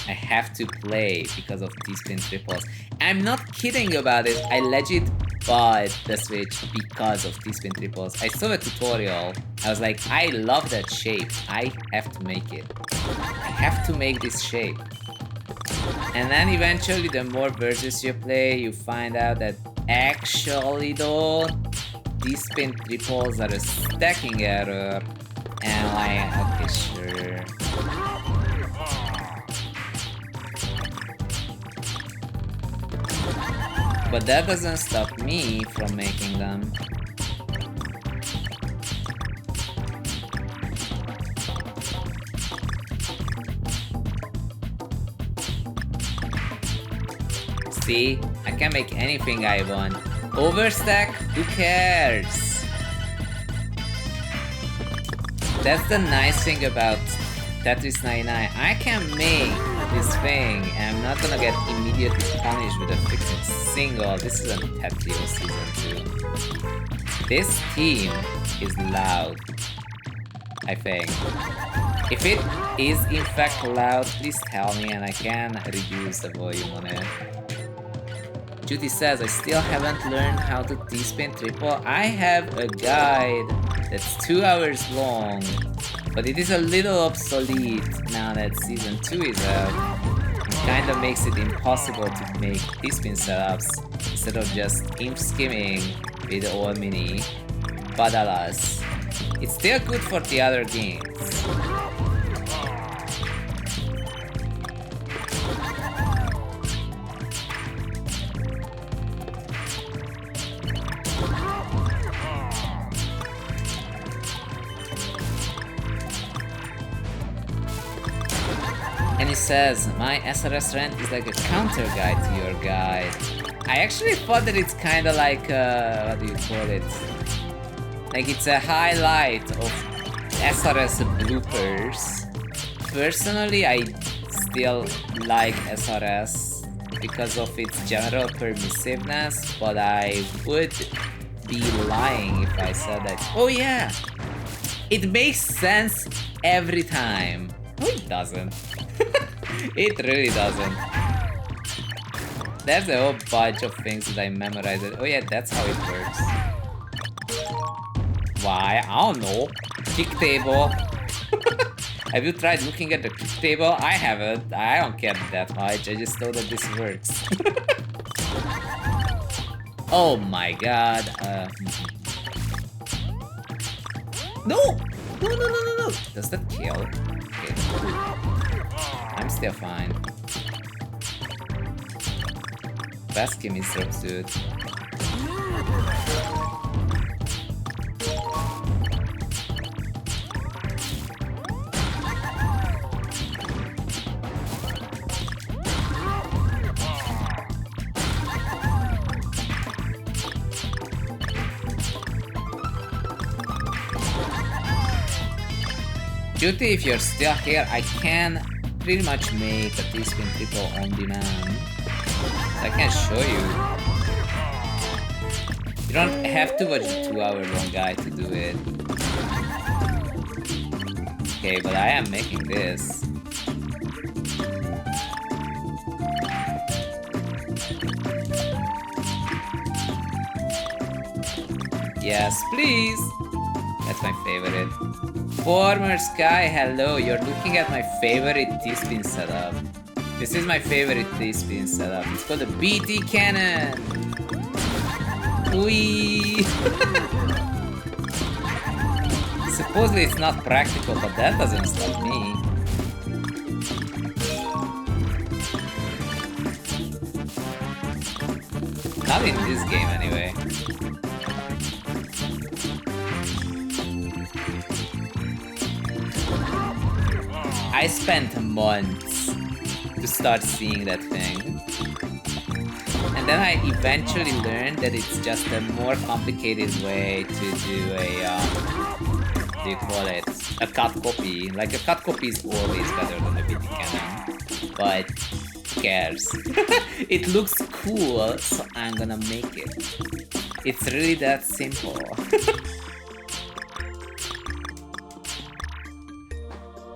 I have to play because of T-Spin Triples. I'm not kidding about it, I legit bought the Switch because of T-Spin Triples. I saw a tutorial, I was like, I love that shape, I have to make it. I have to make this shape. And then eventually the more versions you play, you find out that actually though, T-Spin Triples are a stacking error, and like, okay, sure. But that doesn't stop me from making them. See, I can make anything I want. Overstack? Who cares? That's the nice thing about Tetris 99. I can make this thing and I'm not gonna get immediately punished with a freaking single. This is a Tetris season 2. This team is loud, I think. If it is in fact loud, please tell me and I can reduce the volume on it. Judy says, I still haven't learned how to T-spin triple. I have a guide that's 2 hours long, but it is a little obsolete now that season 2 is out. It kinda makes it impossible to make T-spin setups instead of just imp skimming with all mini. But alas, it's still good for the other games. And he says, my SRS rent is like a counter guide to your guide. I actually thought that it's kinda like, what do you call it? Like it's a highlight of SRS bloopers. Personally, I still like SRS because of its general permissiveness, but I would be lying if I said that, oh yeah, it makes sense every time. No, it doesn't. It really doesn't. There's a whole bunch of things that I memorized. Oh yeah, that's how it works. Why? I don't know. Kick table. Have you tried looking at the kick table? I haven't. I don't care that much. I just know that this works. Oh my god. No! No. Does that kill? Okay. I'm still fine. Best give me drops, dude. Duty, if you're still here, I can pretty much make a T-spin triple on demand. I can show you. You don't have to watch the 2-hour-long guide to do it. Okay, but I am making this. Yes, please. That's my favorite. Former Sky, hello. You're looking at my favorite T-spin setup. This is my favorite T-spin setup. It's called the BT Cannon. Whee! Supposedly it's not practical, but that doesn't stop me. Not in this game, anyway. I spent months to start seeing that thing. And then I eventually learned that it's just a more complicated way to do a, what do you call it? A cut copy. Like, a cut copy is always better than a BT cannon. But who cares? It looks cool, so I'm gonna make it. It's really that simple.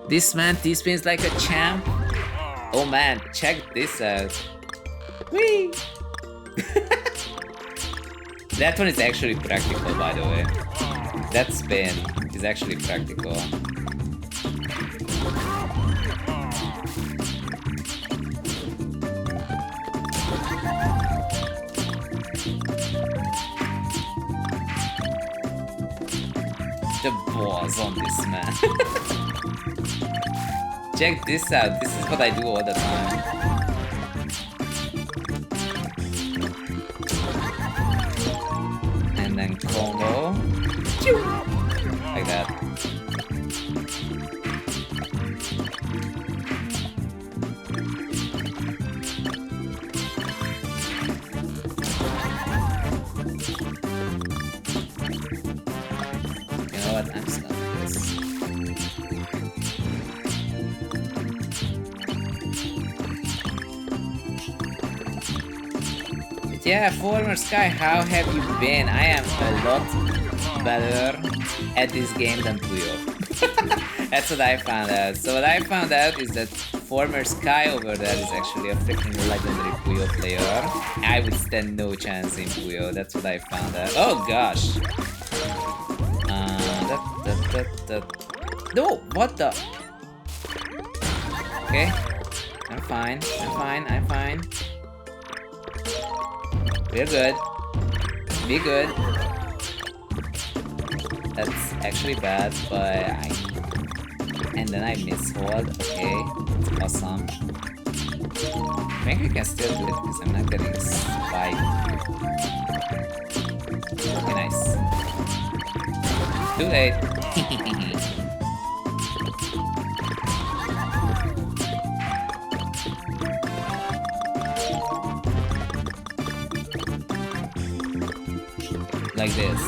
This man T-spins like a champ. Oh man, check this out. Whee! That one is actually practical, by the way. That spin is actually practical. The balls on this man. Check this out, this is what I do all the time. And then combo. Like that. You know what, I'm just gonna do this. Yeah, former Sky, how have you been? I am a lot better at this game than Puyo. That's what I found out. So what I found out is that former Sky over there is actually a freaking legendary Puyo player. I would stand no chance in Puyo. That's what I found out. Oh gosh. No, what the? Okay, I'm fine. I'm fine. We're good. Be good. That's actually bad, but I... And then I mishold. Okay, it's awesome. I think we can still do it because I'm not getting spiked. Okay, nice. Too late. Like this.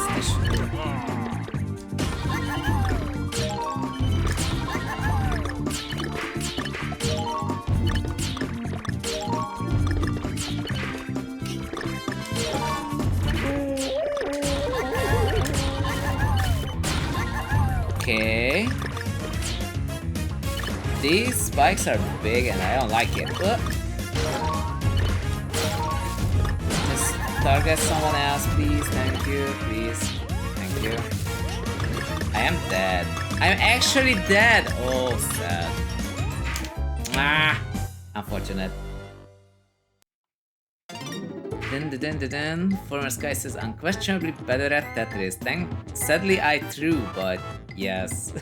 Okay. These spikes are big and I don't like it. Just target someone else, please. Thank you, please. Thank you. I am dead. I'm actually dead. Oh, sad. Ah, unfortunate. Dun. Former Sky says unquestionably better at Tetris. Sadly, I threw, but yes.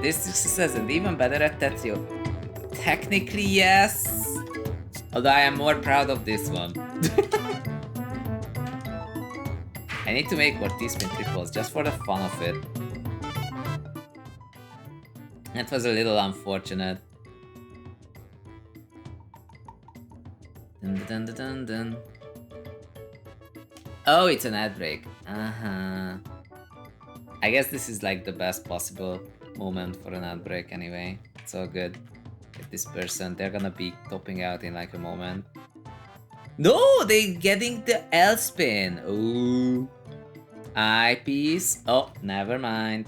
This says and even better at Tetris. Technically, yes. Although I am more proud of this one. I need to make more T-spin triples just for the fun of it. That was a little unfortunate. Dun. Oh, it's an ad break. I guess this is like the best possible moment for an ad break anyway. It's all good. Get this person. They're gonna be topping out in like a moment. No, they're getting the L spin. Ooh. Eyepiece. Oh, never mind.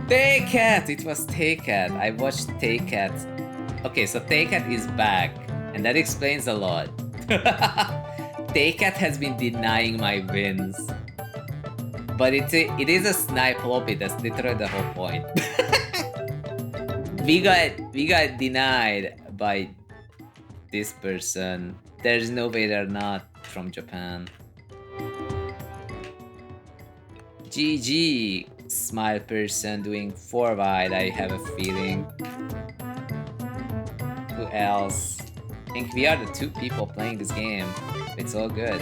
Take-Cat! It was Take-Cat. I watched Take-Cat. Okay, so Take-Cat is back. And that explains a lot. Taycat has been denying my wins. But it is a snipe lobby, that's literally the whole point. we got denied by this person. There's no way they're not from Japan. GG, smile person doing 4 wide, I have a feeling. Who else? I think we are the 2 people playing this game. It's all good.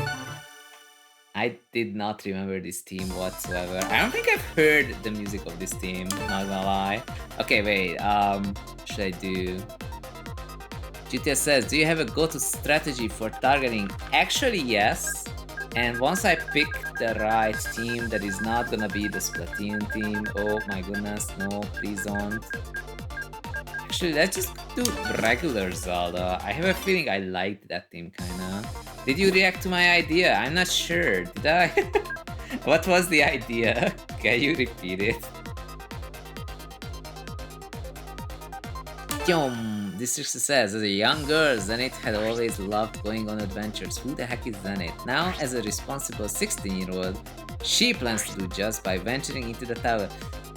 I did not remember this team whatsoever. I don't think I've heard the music of this team, not gonna lie. Okay, wait, should I do? GTA says, do you have a go-to strategy for targeting? Actually, yes. And once I pick the right team that is not gonna be the Splatoon team, oh my goodness, no, please don't. Actually, let's just do regular Zelda. I have a feeling I liked that team kinda. Did you react to my idea? I'm not sure. Did I? What was the idea? Can you repeat it? Yum! District says, as a young girl, Zenith had always loved going on adventures. Who the heck is Zenith? Now, as a responsible 16-year-old, she plans to do just by venturing into the tower.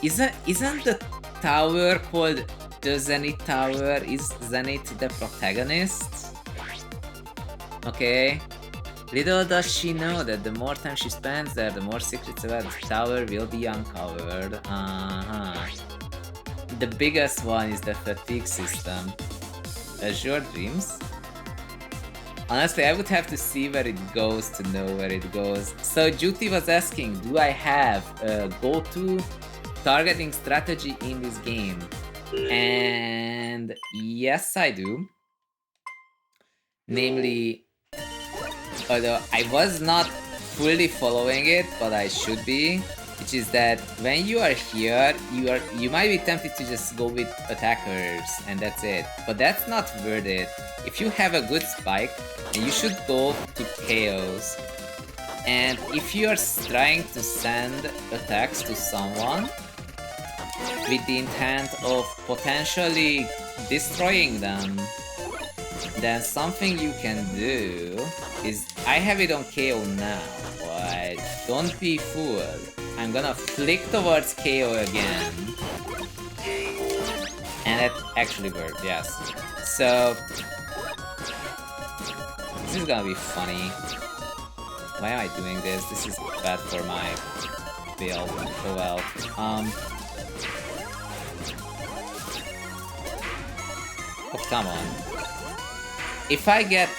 Isn't the tower called the Zenith Tower? Is Zenith the protagonist? Okay. Little does she know that the more time she spends there, the more secrets about the tower will be uncovered. The biggest one is the fatigue system. Azure Dreams? Honestly, I would have to see where it goes to know where it goes. So Juti was asking, do I have a go-to targeting strategy in this game? And yes, I do. Namely, although I was not fully following it, but I should be, which is that when you are here, you might be tempted to just go with attackers and that's it. But that's not worth it. If you have a good spike, then you should go to chaos. And if you are trying to send attacks to someone with the intent of potentially destroying them, then something you can do is, I have it on KO now, but don't be fooled. I'm gonna flick towards KO again. And it actually worked, yes. So this is gonna be funny. Why am I doing this? This is bad for my build. Oh well. Oh, come on. If I get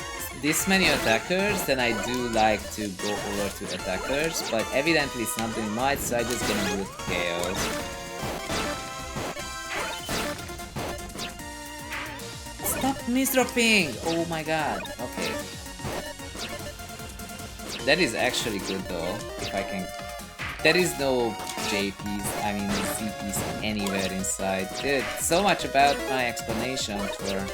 this many attackers, then I do like to go over to attackers, but evidently it's not doing much, so I'm just gonna do chaos. Stop misdropping! Oh my god, okay. That is actually good though, if I can... There is no JPs, I mean CPs anywhere inside. Dude, so much about my explanation for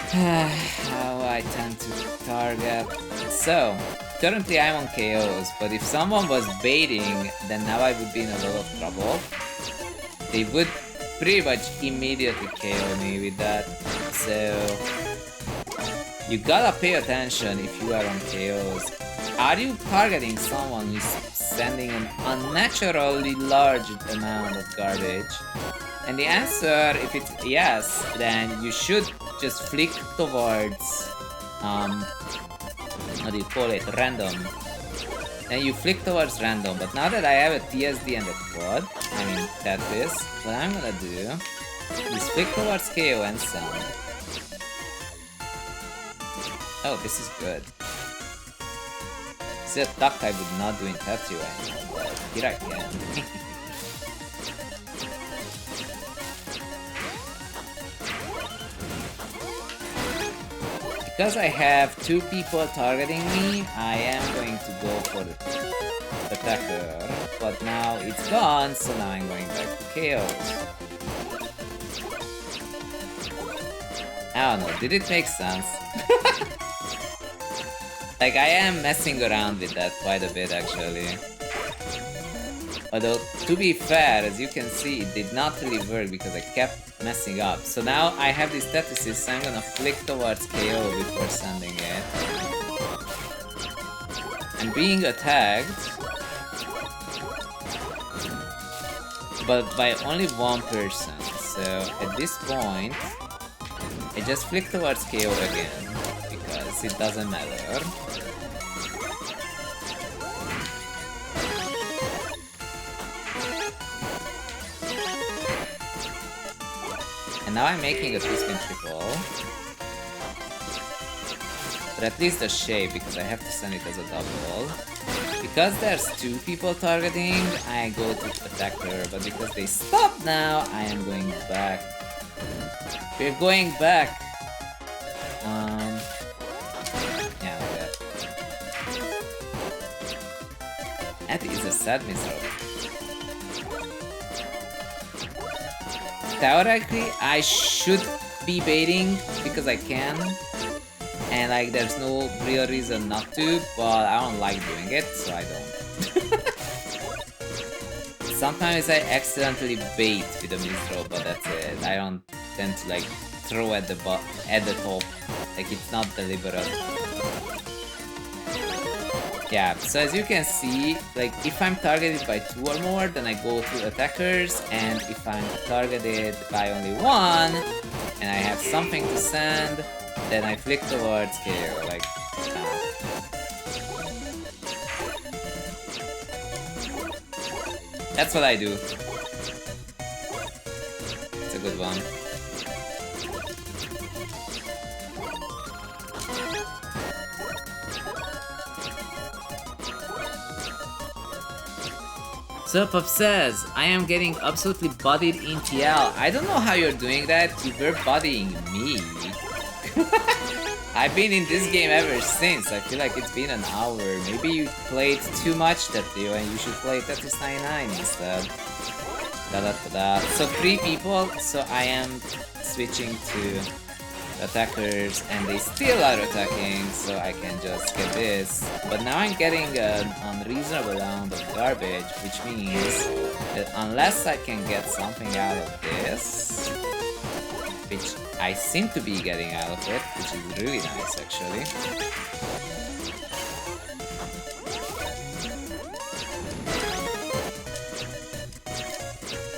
how I tend to target. So, currently I'm on KOs, but if someone was baiting, then now I would be in a lot of trouble. They would pretty much immediately KO me with that. So, you gotta pay attention if you are on KOs. Are you targeting someone who's sending an unnaturally large amount of garbage? And the answer, if it's yes, then you should just flick towards, what do you call it, random. Then you flick towards random, but now that I have a TSD and a quad, I mean TETRIS, what I'm gonna do is flick towards KO and sound. Oh, this is good. This is a duck I would not do in Tetris right now, but here I can. Because I have 2 people targeting me, I am going to go for the attacker. But now it's gone, so now I'm going back to chaos. I don't know, did it make sense? Like, I am messing around with that quite a bit actually. Although, to be fair, as you can see, it did not really work because I kept messing up. So now I have this TETRIS, so I'm gonna flick towards KO before sending it. I'm being attacked, but by only one person. So at this point, I just flick towards KO again, because it doesn't matter. And now I'm making a 2-spin triple. But at least a shape, because I have to send it as a double. Because there's 2 people targeting, I go to attacker, but because they stop now, I am going back. We're going back. Yeah, like that. That is a sad misroll. Theoretically, I should be baiting because I can. And like there's no real reason not to, but I don't like doing it, so I don't. Sometimes I accidentally bait with a misthrow, but that's it. I don't tend to like throw at the top. Like it's not deliberate. Yeah, so as you can see, like if I'm targeted by 2 or more, then I go to attackers, and if I'm targeted by only 1, and I have something to send, then I flick towards KO, like, That's what I do. It's a good one. So Pup says, I am getting absolutely bodied in TL. I don't know how you're doing that, you were bodying me. I've been in this game ever since. I feel like it's been an hour. Maybe you played too much Tetris and you should play Tetris 99 instead. So 3 people, so I am switching to attackers and they still are attacking, so I can just get this. But now I'm getting an unreasonable amount of garbage, which means that unless I can get something out of this, which I seem to be getting out of it, which is really nice actually.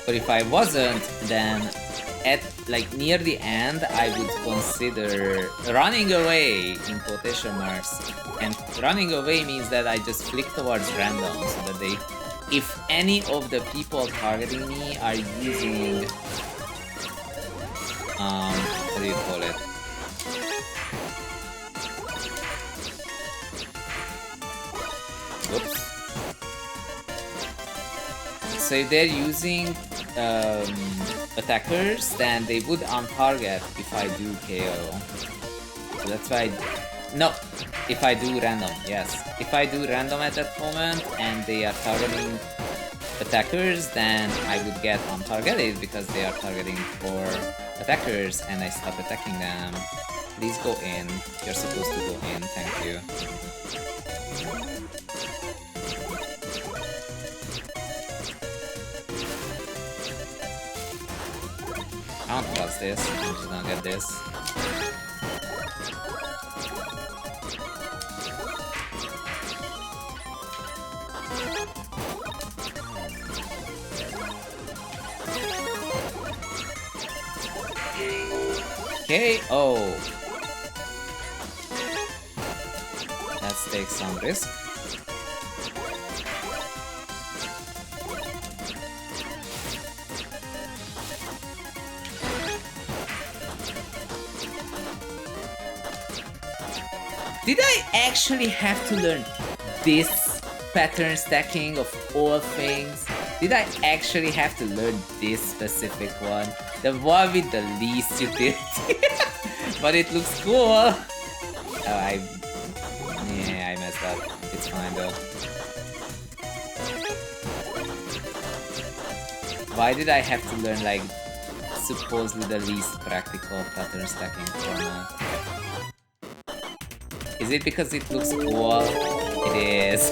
But if I wasn't, then at like near the end I would consider running away in quotation marks, and running away means that I just flick towards random so that they, if any of the people targeting me are using what do you call it? Whoops. So if they're using attackers, then they would on-target if I do KO. So that's why no, if I do random, yes. If I do random at that moment and they are targeting attackers, then I would get on-targeted because they are targeting for attackers and I stop attacking them. Please go in. You're supposed to go in, thank you. I don't trust this, I'm just gonna get this. KO! Let's take some risk. Did I actually have to learn this pattern stacking of all things? Did I actually have to learn this specific one? The one with the least utility. But it looks cool. Oh, I messed up. It's fine though. Why did I have to learn like supposedly the least practical pattern stacking format? Is it because it looks cool? It is.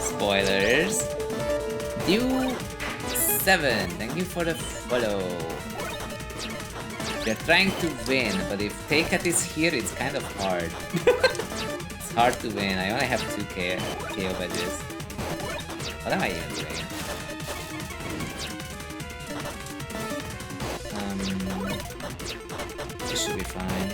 Spoilers. You7, thank you for the follow. They're trying to win, but if TETRIS is here, it's kind of hard. It's hard to win. I only have 2 KO badges. What am I even doing? This should be fine.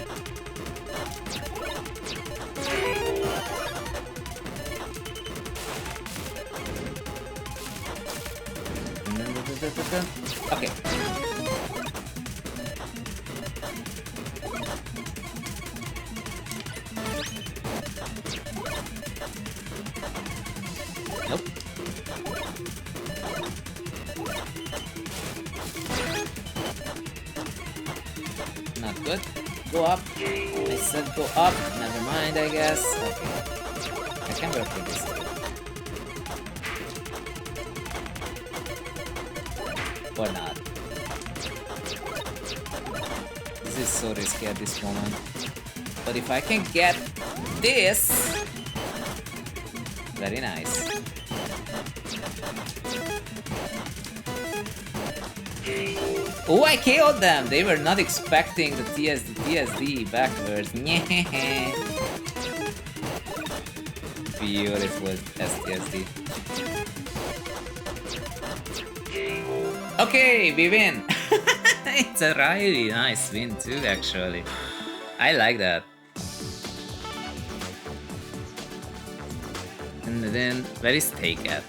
Okay. Nope. Not good. Go up. I said go up. Never mind, I guess. Okay. I can work with this. Or not. This is so risky at this moment. But if I can get this, very nice. Oh, I KO'd them! They were not expecting the TSD backwards. Beautiful STSD. Okay, we win! It's a really nice win too, actually. I like that. And then, where is Take at?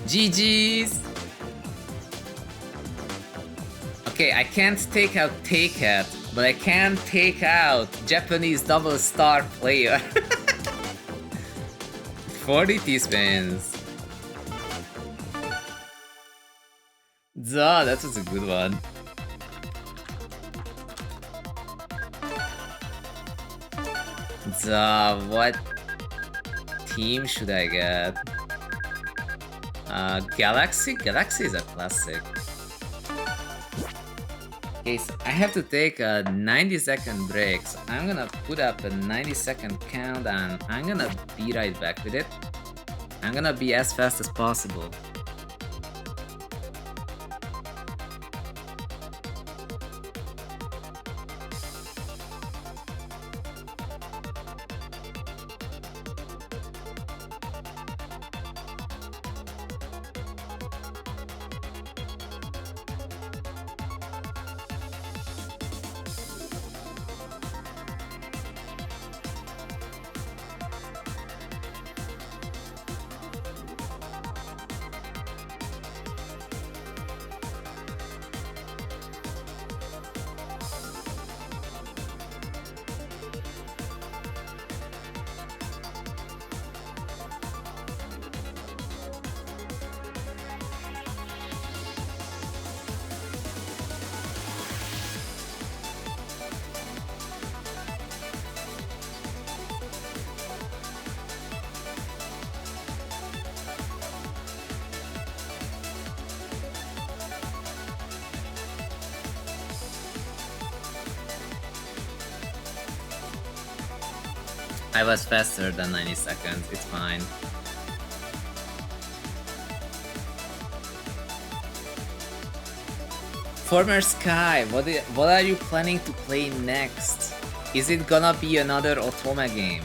GG's! Okay, I can't take out Take at, but I can take out Japanese double star player. 40 T-spins. Duh, that was a good one. Duh, what team should I get? Galaxy? Galaxy is a classic. Okay, so I have to take a 90-second break, so I'm gonna put up a 90-second count and I'm gonna be right back with it. I'm gonna be as fast as possible. I was faster than 90 seconds, it's fine. Former Sky, what are you planning to play next? Is it gonna be another Otome game?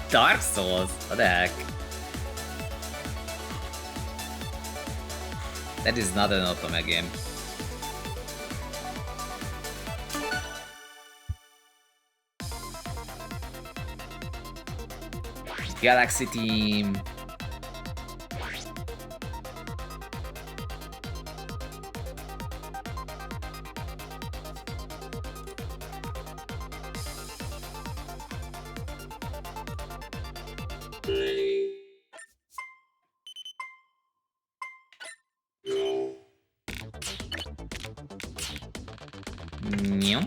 Dark Souls, what the heck? That is not an Otome game. Galaxy team. Meow.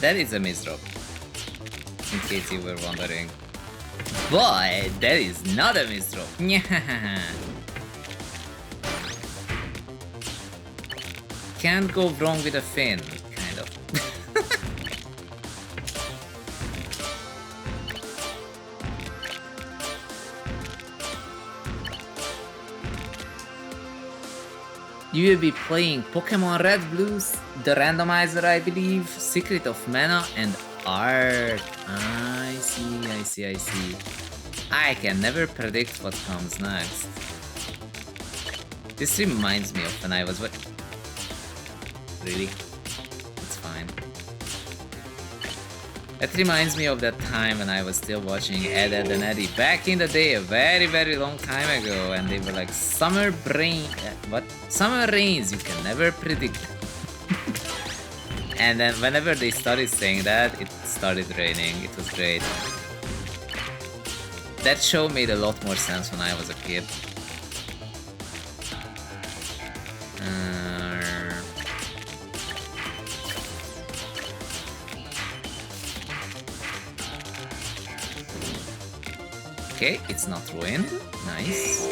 That is a misdrop, in case you were wondering. Boy, that is not a misdrop. can't go wrong with a fin, kind of. You will be playing Pokemon Red Blues, the randomizer I believe, Secret of Mana, and Art. I see. I can never predict what comes next. This reminds me of when I was Really? It's fine. That reminds me of that time when I was still watching Ed, Edd and Eddy back in the day, a very long time ago, and they were like, summer rains, you can never predict. And then whenever they started saying that, it started raining. It was great. That show made a lot more sense when I was a kid. Okay, it's not ruined. Nice.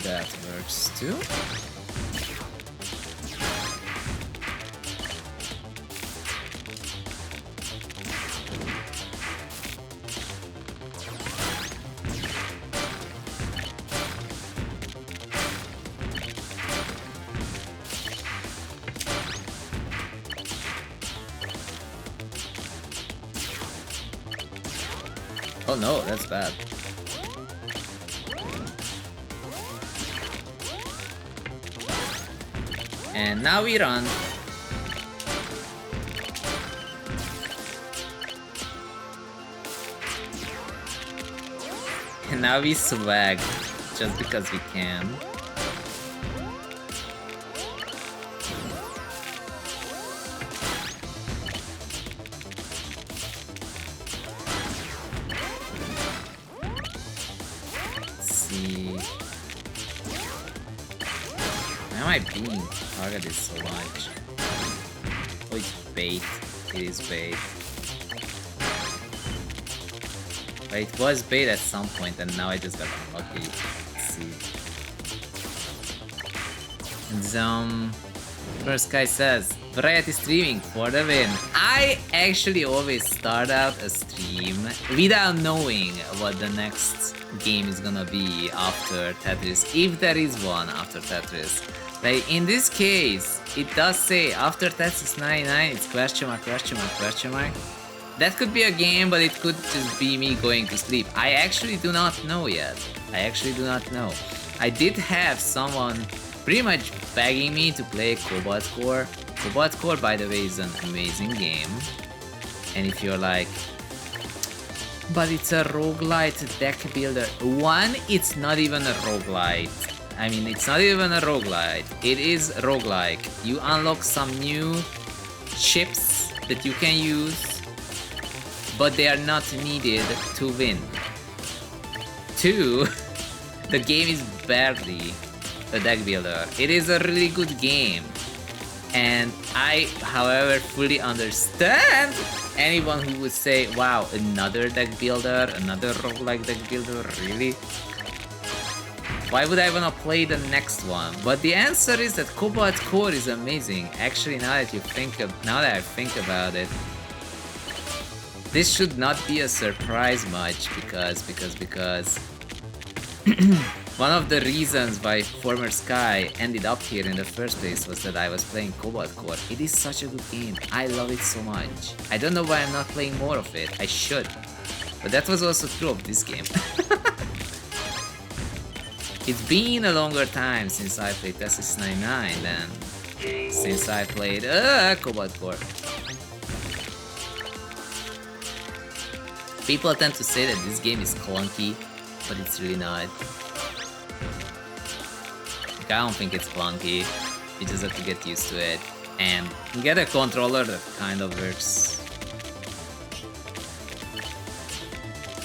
That works too. Oh no, that's bad. And now we run. And now we swag, just because we can. Why am I being targeted so much? Oh, it's bait. It is bait. But it was bait at some point, and now I just got unlucky. Let's see. And first guy says, variety streaming for the win. I actually always start out a stream without knowing what the next game is gonna be after Tetris, if there is one after Tetris. Like in this case, it does say after Tetris 99, it's question mark. That could be a game, but it could just be me going to sleep. I actually do not know yet. I did have someone pretty much begging me to play Cobalt Core. Cobalt Core, by the way, is an amazing game. And if you're like, but it's a roguelite deck builder. One, it's not even a roguelite. I mean, it's not even a roguelite. It is roguelike. You unlock some new chips that you can use, but they are not needed to win. Two, the game is barely a deck builder. It is a really good game. And I, however, fully understand anyone who would say, wow, another deck builder, another roguelike deck builder, really? Why would I wanna play the next one? But the answer is that Cobalt Core is amazing. Actually, now that I think about it, this should not be a surprise much because one of the reasons why Former Sky ended up here in the first place was that I was playing Cobalt Core. It is such a good game. I love it so much. I don't know why I'm not playing more of it. I should. But that was also true of this game. It's been a longer time since I played Tetris 99 than since I played Cobalt Core. People tend to say that this game is clunky, but it's really not. Like, I don't think it's clunky. You just have to get used to it and get a controller that kind of works.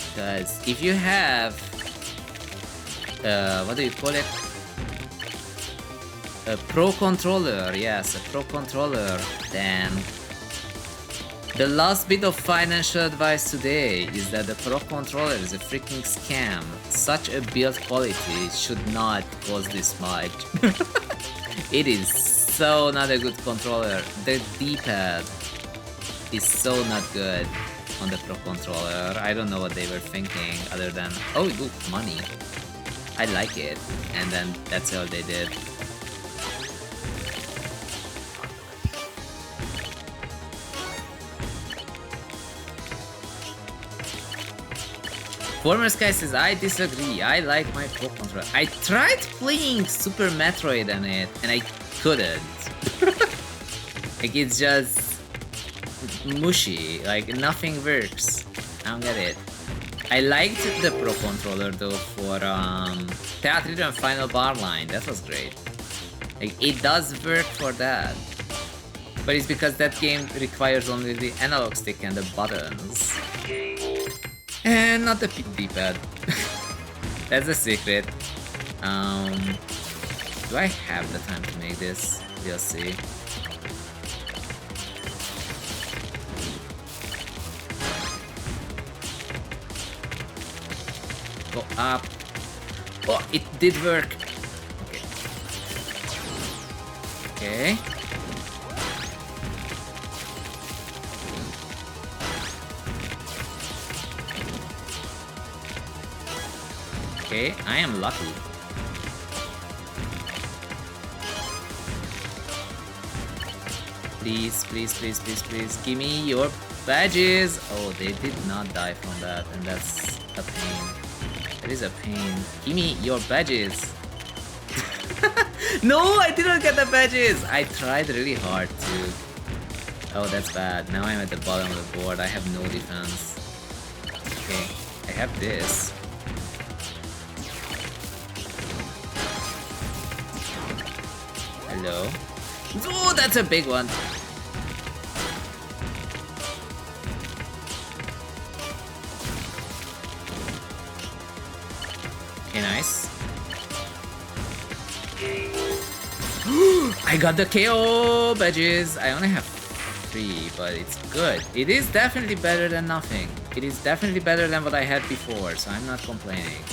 Because if you have what do you call it? A pro controller, yes, a pro controller. Then the last bit of financial advice today is that the pro controller is a freaking scam. Such a build quality should not cost this much. It is so not a good controller. The D-pad is so not good on the pro controller. I don't know what they were thinking other than, oh look, money. I like it. And then that's all they did. Former Sky says, I disagree, I like my pro controller. I tried playing Super Metroid on it, and I couldn't. Like, it's just mushy, like nothing works. I don't get it. I liked the pro controller though for TETRIS and Final Bar Line, that was great. Like, it does work for that. But it's because that game requires only the analog stick and the buttons. And not the D-pad. That's the secret. Do I have the time to make this? We'll see. Go up. Oh, it did work. Okay. Okay. Okay, I am lucky. Please, please, please, please, please, give me your badges! Oh, they did not die from that, and that's a pain. That is a pain. Give me your badges! No, I didn't get the badges! I tried really hard to... Oh, that's bad. Now I'm at the bottom of the board. I have no defense. Okay, I have this. Hello. Oh, that's a big one. Okay, nice. I got the KO badges. I only have 3, but it's good. It is definitely better than nothing. It is definitely better than what I had before, so I'm not complaining.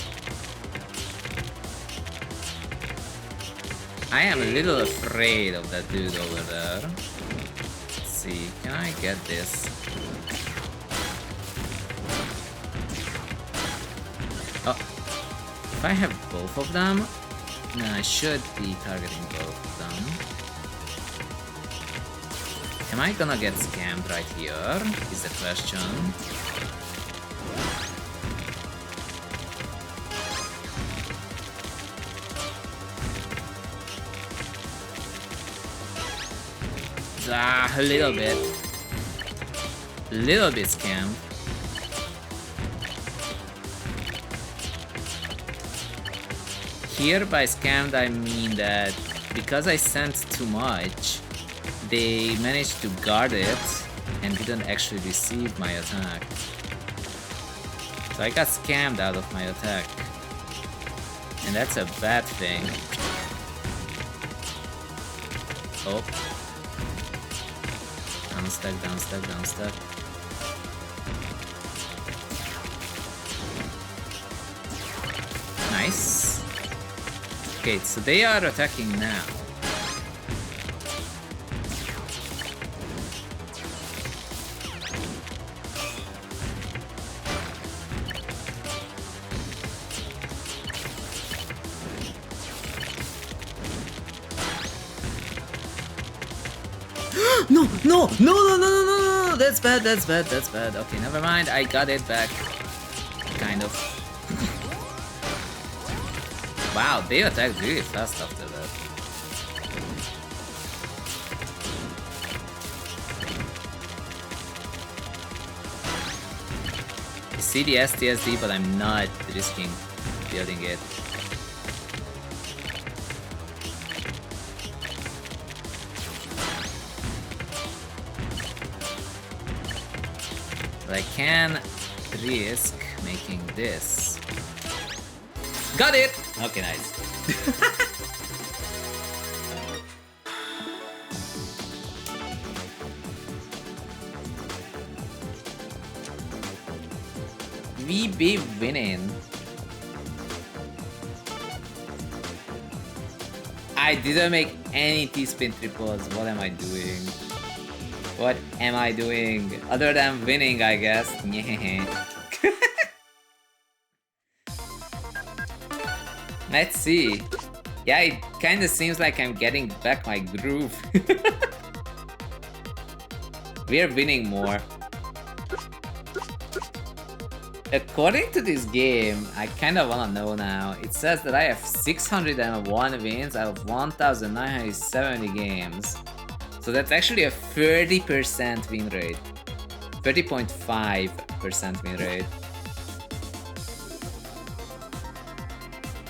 I am a little afraid of that dude over there. Let's see, can I get this? Oh, if I have both of them, then I should be targeting both of them. Am I gonna get scammed right here? Is the question. A little bit. Little bit scammed. Here by scammed I mean that because I sent too much, they managed to guard it and didn't actually receive my attack. So I got scammed out of my attack. And that's a bad thing. Oh. Down stuck, down stuck, down stuck. Nice. Okay, so they are attacking now. No, no, no, no, no, no, no, no, that's bad, that's bad, that's bad. Okay, never mind, I got it back. Kind of. Wow, they attacked really fast after that. I see the STSD, but I'm not risking building it. But I can risk making this. Got it! Okay, nice. we be winning? I didn't make any T-spin triples. What am I doing? What am I doing? Other than winning, I guess. Let's see. Yeah, it kinda seems like I'm getting back my groove. We're winning more. According to this game, I kinda wanna know now. It says that I have 601 wins out of 1970 games. So that's actually a 30% win rate. 30.5% win rate.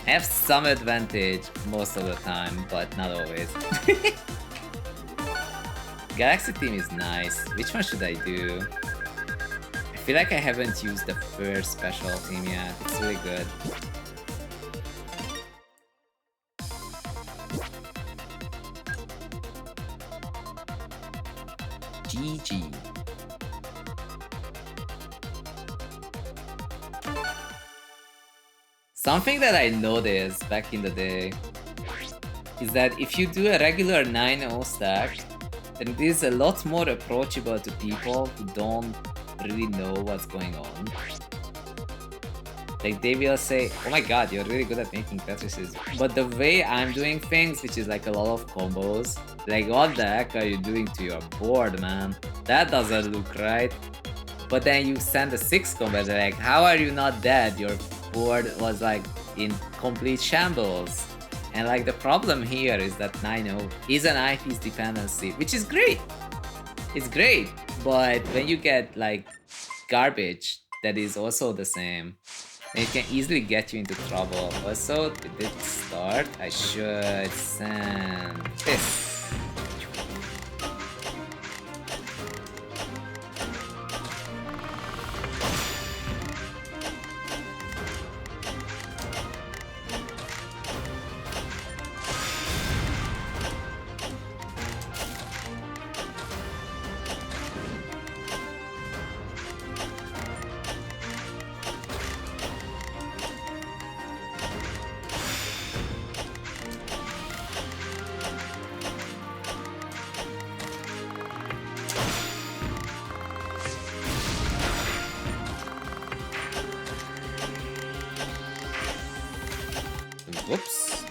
I have some advantage most of the time, but not always. Galaxy team is nice. Which one should I do? I feel like I haven't used the first special team yet. It's really good. GG. Something that I noticed back in the day is that if you do a regular 9-0 stack, then it is a lot more approachable to people who don't really know what's going on. Like, they will say, oh my god, you're really good at making Tetrises. But the way I'm doing things, which is like a lot of combos, like, what the heck are you doing to your board, man? That doesn't look right. But then you send a 6 combo, they're like, how are you not dead? Your board was like in complete shambles. And like, the problem here is that 9-0 is an eyepiece dependency, which is great. It's great, but when you get like garbage that is also the same, then it can easily get you into trouble. Also, with this start, I should send this. Whoops.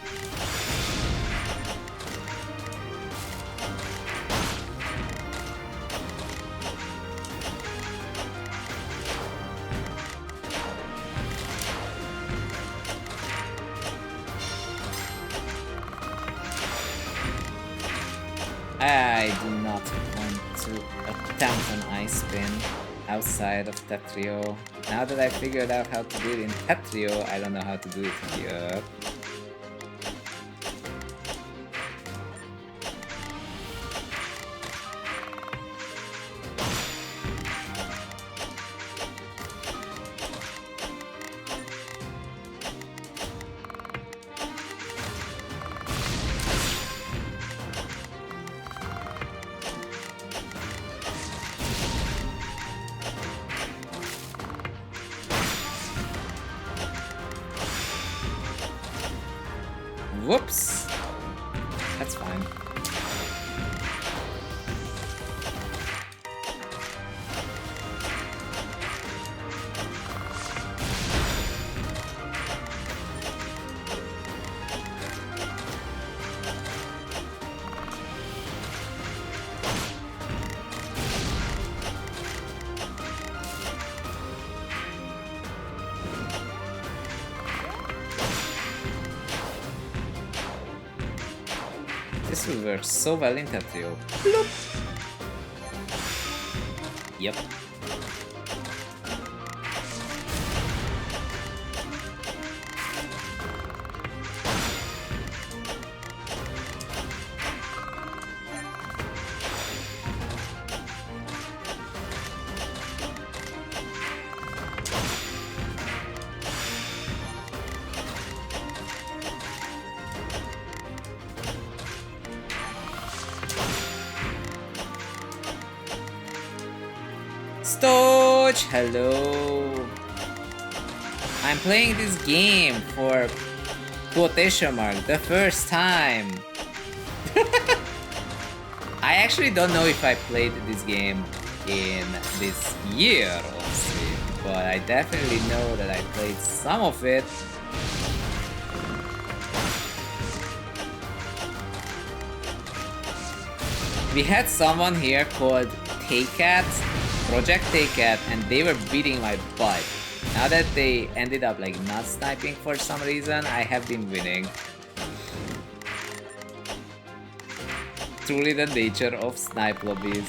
I do not want to attempt an ice spin outside of Tetrio. Now that I figured out how to do it in Tetrio, I don't know how to do it here. Whoops! That's fine. This will work so well in Tetrio. Bloop. Yep. Storch, hello. I'm playing this game for quotation mark the first time. I actually don't know if I played this game in this year, obviously, but I definitely know that I played some of it. We had someone here called Taycat, Project Taycat, and they were beating my butt. Now that they ended up like not sniping for some reason, I have been winning. Truly the nature of snipe lobbies.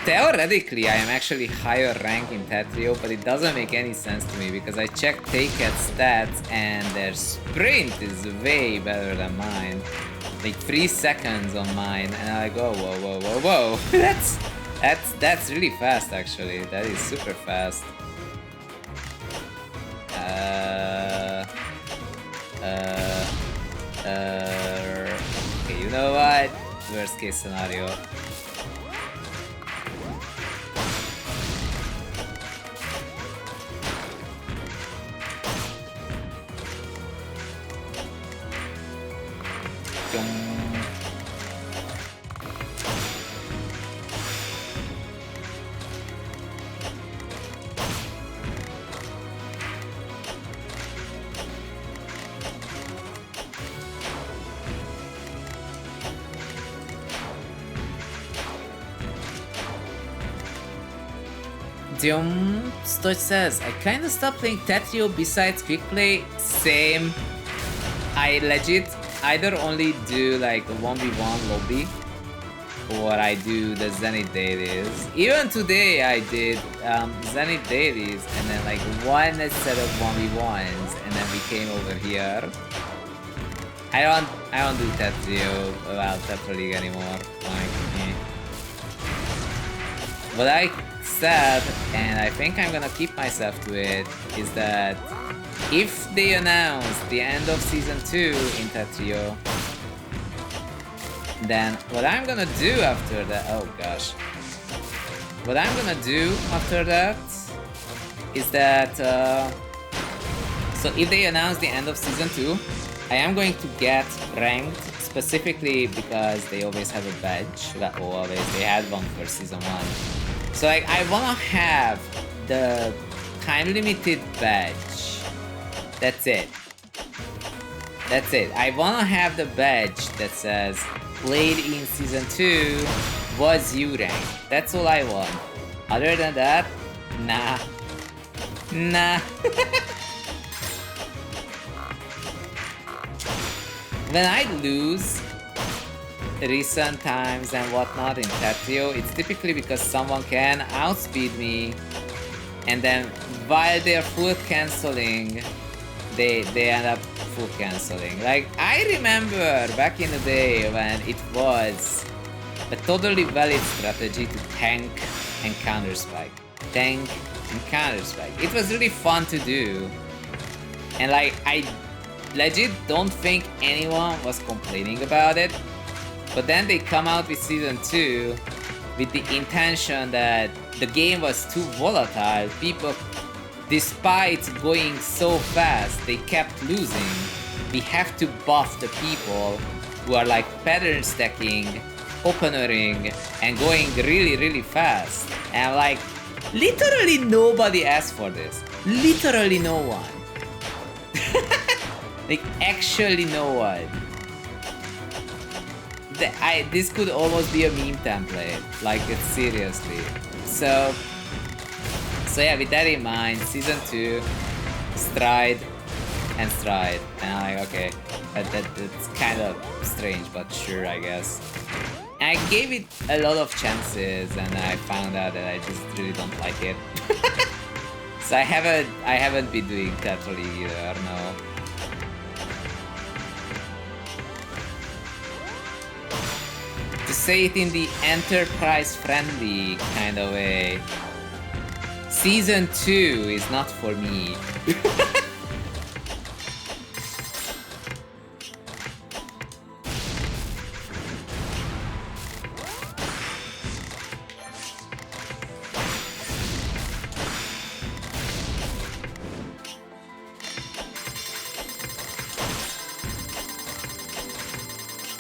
Theoretically, I am actually higher rank in Tetrio, but it doesn't make any sense to me because I checked Taycat's stats and their sprint is way better than mine. Like 3 seconds on mine, and I'm like, oh, whoa, whoa, whoa, whoa. that's really fast actually. That is super fast. Okay, you know what? Worst case scenario. Stoch says, I kinda stopped playing Tetrio besides quick play. Same. I legit either only do like a 1v1 lobby or I do the Zenith dailies. Even today I did Zenith dailies and then like one set of 1v1s and then we came over here. I don't do Tetrio about Tetro League anymore. Like, What I said, and I think I'm gonna keep myself to it, is that if they announce the end of Season 2 in Tetrio, then what I'm gonna do after that... Oh gosh. What I'm gonna do after that is that... so if they announce the end of Season 2, I am going to get ranked, specifically because they always have a badge. Well, always, they had one for Season 1. So like, I wanna have the time-limited badge. That's it. That's it. I wanna have the badge that says, played in Season 2, was U rank. That's all I want. Other than that, nah. Nah. When I lose recent times and whatnot in Tetrio, it's typically because someone can outspeed me and then while they're full cancelling, they end up full cancelling. Like, I remember back in the day when it was a totally valid strategy to tank and counter spike. Tank and counter spike. It was really fun to do. And like, I legit don't think anyone was complaining about it. But then they come out with Season 2 with the intention that the game was too volatile. People, despite going so fast, they kept losing. We have to buff the people who are like pattern stacking, openering, and going really, really fast. And I'm like, literally nobody asked for this. Literally no one. Like, actually no one. This could almost be a meme template, like, it's seriously. So yeah, with that in mind, Season 2, Stride, and Stride. And I'm like, okay, that's kind of strange, but sure, I guess. And I gave it a lot of chances, and I found out that I just really don't like it. So I haven't been doing Tetro League either, no. To say it in the enterprise-friendly kind of way, Season 2 is not for me.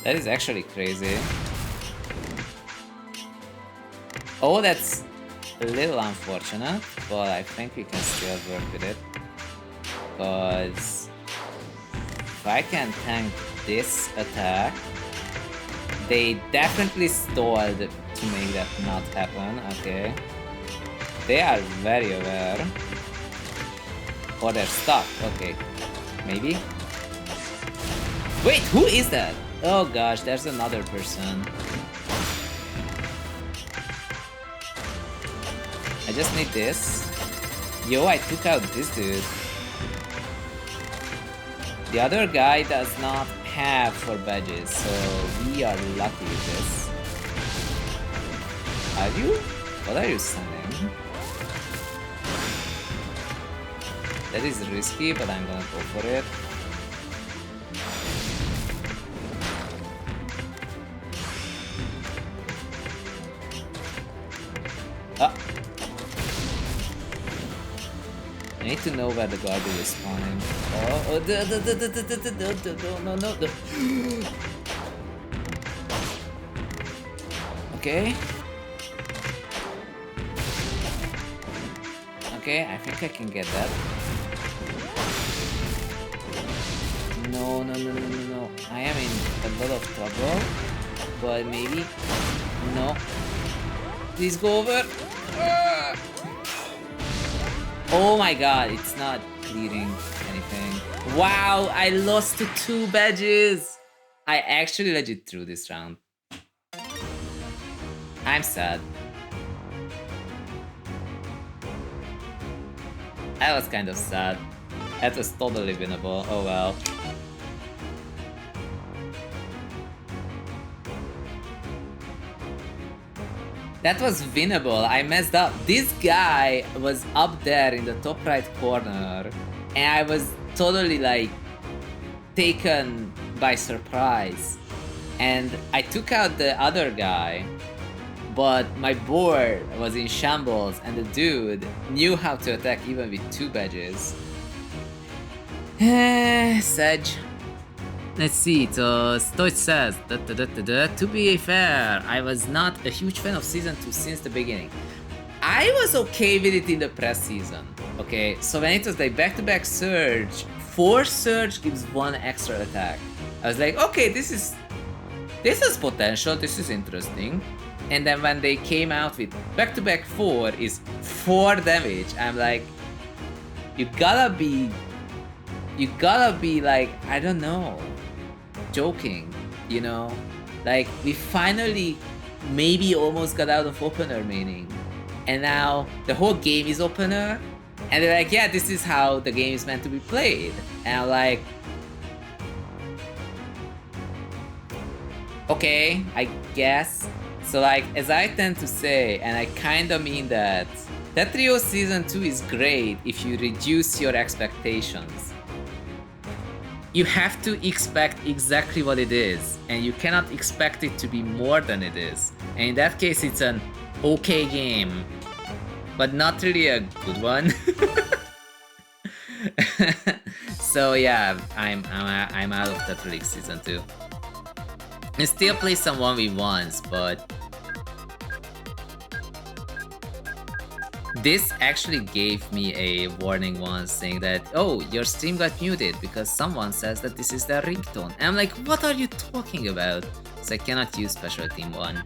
That is actually crazy. Oh, that's a little unfortunate, but I think we can still work with it. Because if I can tank this attack, they definitely stalled to make that not happen, okay. They are very aware. Or they're stuck, okay. Maybe? Wait, who is that? Oh gosh, there's another person. I just need this. Yo, I took out this dude. The other guy does not have 4 badges, so we are lucky with this. Are you? What are you sending? That is risky, but I'm gonna go for it. Ah. I need to know where the garbage is spawning. Oh, no. Okay. Okay, I think I can get that. No. I am in a lot of trouble, but maybe. No. Please go over. Oh my god, it's not clearing anything. Wow, I lost to 2 badges. I actually legit threw this round. I'm sad. That was kind of sad. That was totally winnable. Oh well. That was winnable. I messed up. This guy was up there in the top right corner, and I was totally like taken by surprise. And I took out the other guy, but my board was in shambles, and the dude knew how to attack even with 2 badges. Sedge. Let's see, so Stoich says, to be fair, I was not a huge fan of Season 2 since the beginning. I was okay with it in the press season, okay? So when it was like back-to-back Surge, 4 Surge gives 1 extra attack. I was like, okay, this is potential, this is interesting. And then when they came out with back-to-back 4 is 4 damage, I'm like, you gotta be like, I don't know, joking, you know? Like, we finally maybe almost got out of opener maining, and now the whole game is opener, and they're like, yeah, this is how the game is meant to be played. And I'm like, okay, I guess. So like, as I tend to say, and I kinda mean that, TETRIS Season 2 is great if you reduce your expectations. You have to expect exactly what it is, and you cannot expect it to be more than it is. And in that case, it's an okay game, but not really a good one. So yeah, I'm out of TETRIS Season 2. I still play some 1v1s, but this actually gave me a warning once saying that, oh, your stream got muted because someone says that this is their ringtone. And I'm like, what are you talking about? So I cannot use special team 1.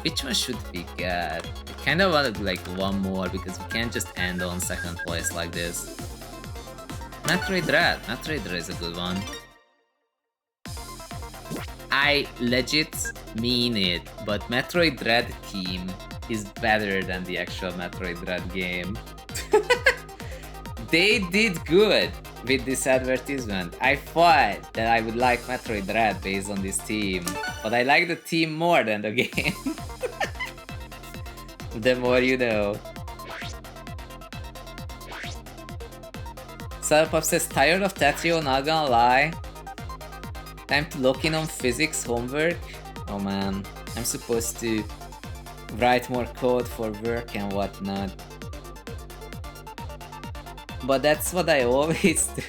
Which one should we get? I kind of want to like 1 more because we can't just end on 2nd place like this. Metroid Dread. Metroid Dread is a good one. I legit mean it, but Metroid Dread team is better than the actual Metroid Dread game. They did good with this advertisement. I thought that I would like Metroid Dread based on this team, but I like the team more than the game. The more you know. Salpop says, tired of Tetrio, not gonna lie. Time to lock in on physics homework. Oh man, I'm supposed to write more code for work and whatnot. But that's what I always do.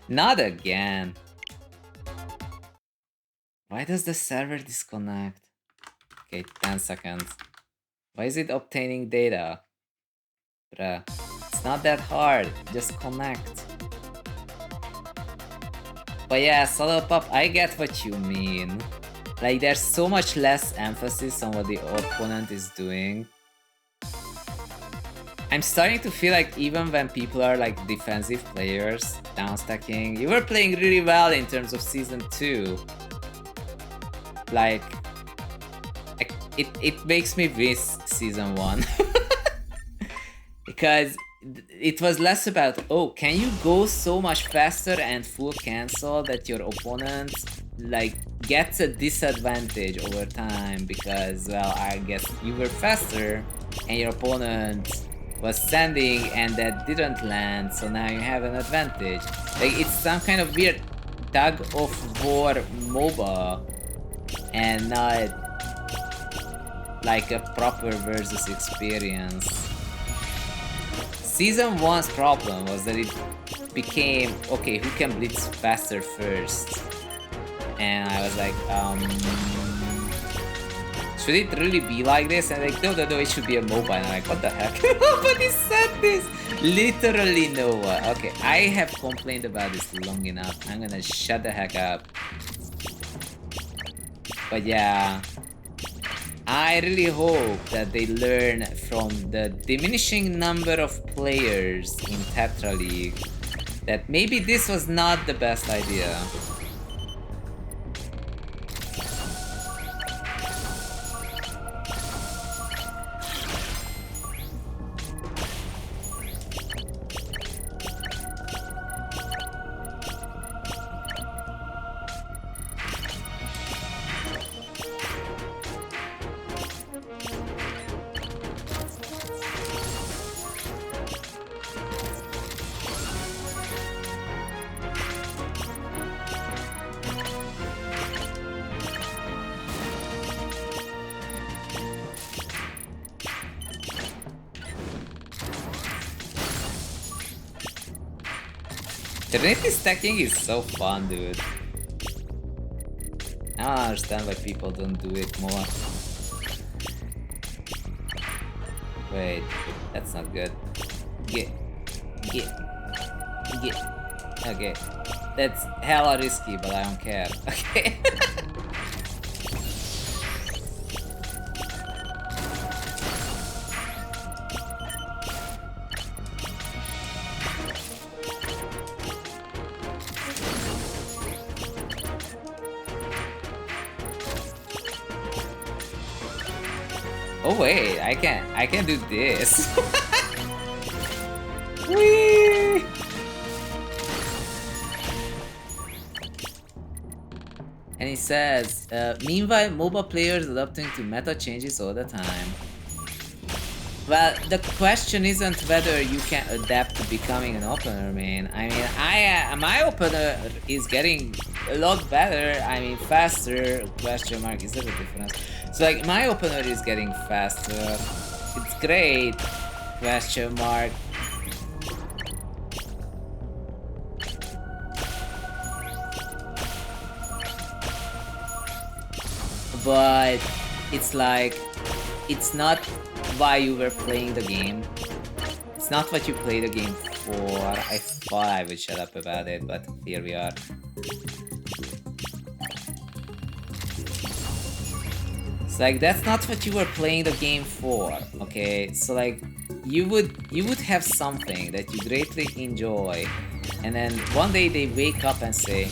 Not again. Why does the server disconnect? Okay, 10 seconds. Why is it obtaining data? Bruh, it's not that hard, just connect. But yeah, Solo Pop, I get what you mean. Like, there's so much less emphasis on what the opponent is doing. I'm starting to feel like even when people are like defensive players, downstacking, you were playing really well in terms of Season 2. Like, it makes me miss Season 1. Because it was less about, oh, can you go so much faster and full cancel that your opponent like gets a disadvantage over time because, well, I guess you were faster and your opponent was sending and that didn't land, so now you have an advantage. Like, it's some kind of weird tug of war MOBA and not like a proper versus experience. Season 1's problem was that it became, okay, who can blitz faster first? And I was like, should it really be like this? And like, no, it should be a mobile. And I'm like, what the heck? Nobody said this! Literally no one. Okay, I have complained about this long enough. I'm gonna shut the heck up. But yeah, I really hope that they learn from the diminishing number of players in Tetra League that maybe this was not the best idea. Trinity stacking is so fun, dude. I don't understand why people don't do it more. Wait, that's not good. Get. Okay, that's hella risky, but I don't care. Okay. Oh wait, I can do this. Whee! And he says, meanwhile, MOBA players adapting to meta changes all the time. Well, the question isn't whether you can adapt to becoming an opener, man. I mean, my opener is getting a lot better. I mean, faster, question mark, is there a difference? So like, my opener is getting faster. It's great, question mark. But it's like, it's not why you were playing the game. It's not what you play the game for. I thought I would shut up about it, but here we are. It's like, that's not what you were playing the game for, okay? So like, you would have something that you greatly enjoy, and then one day they wake up and say,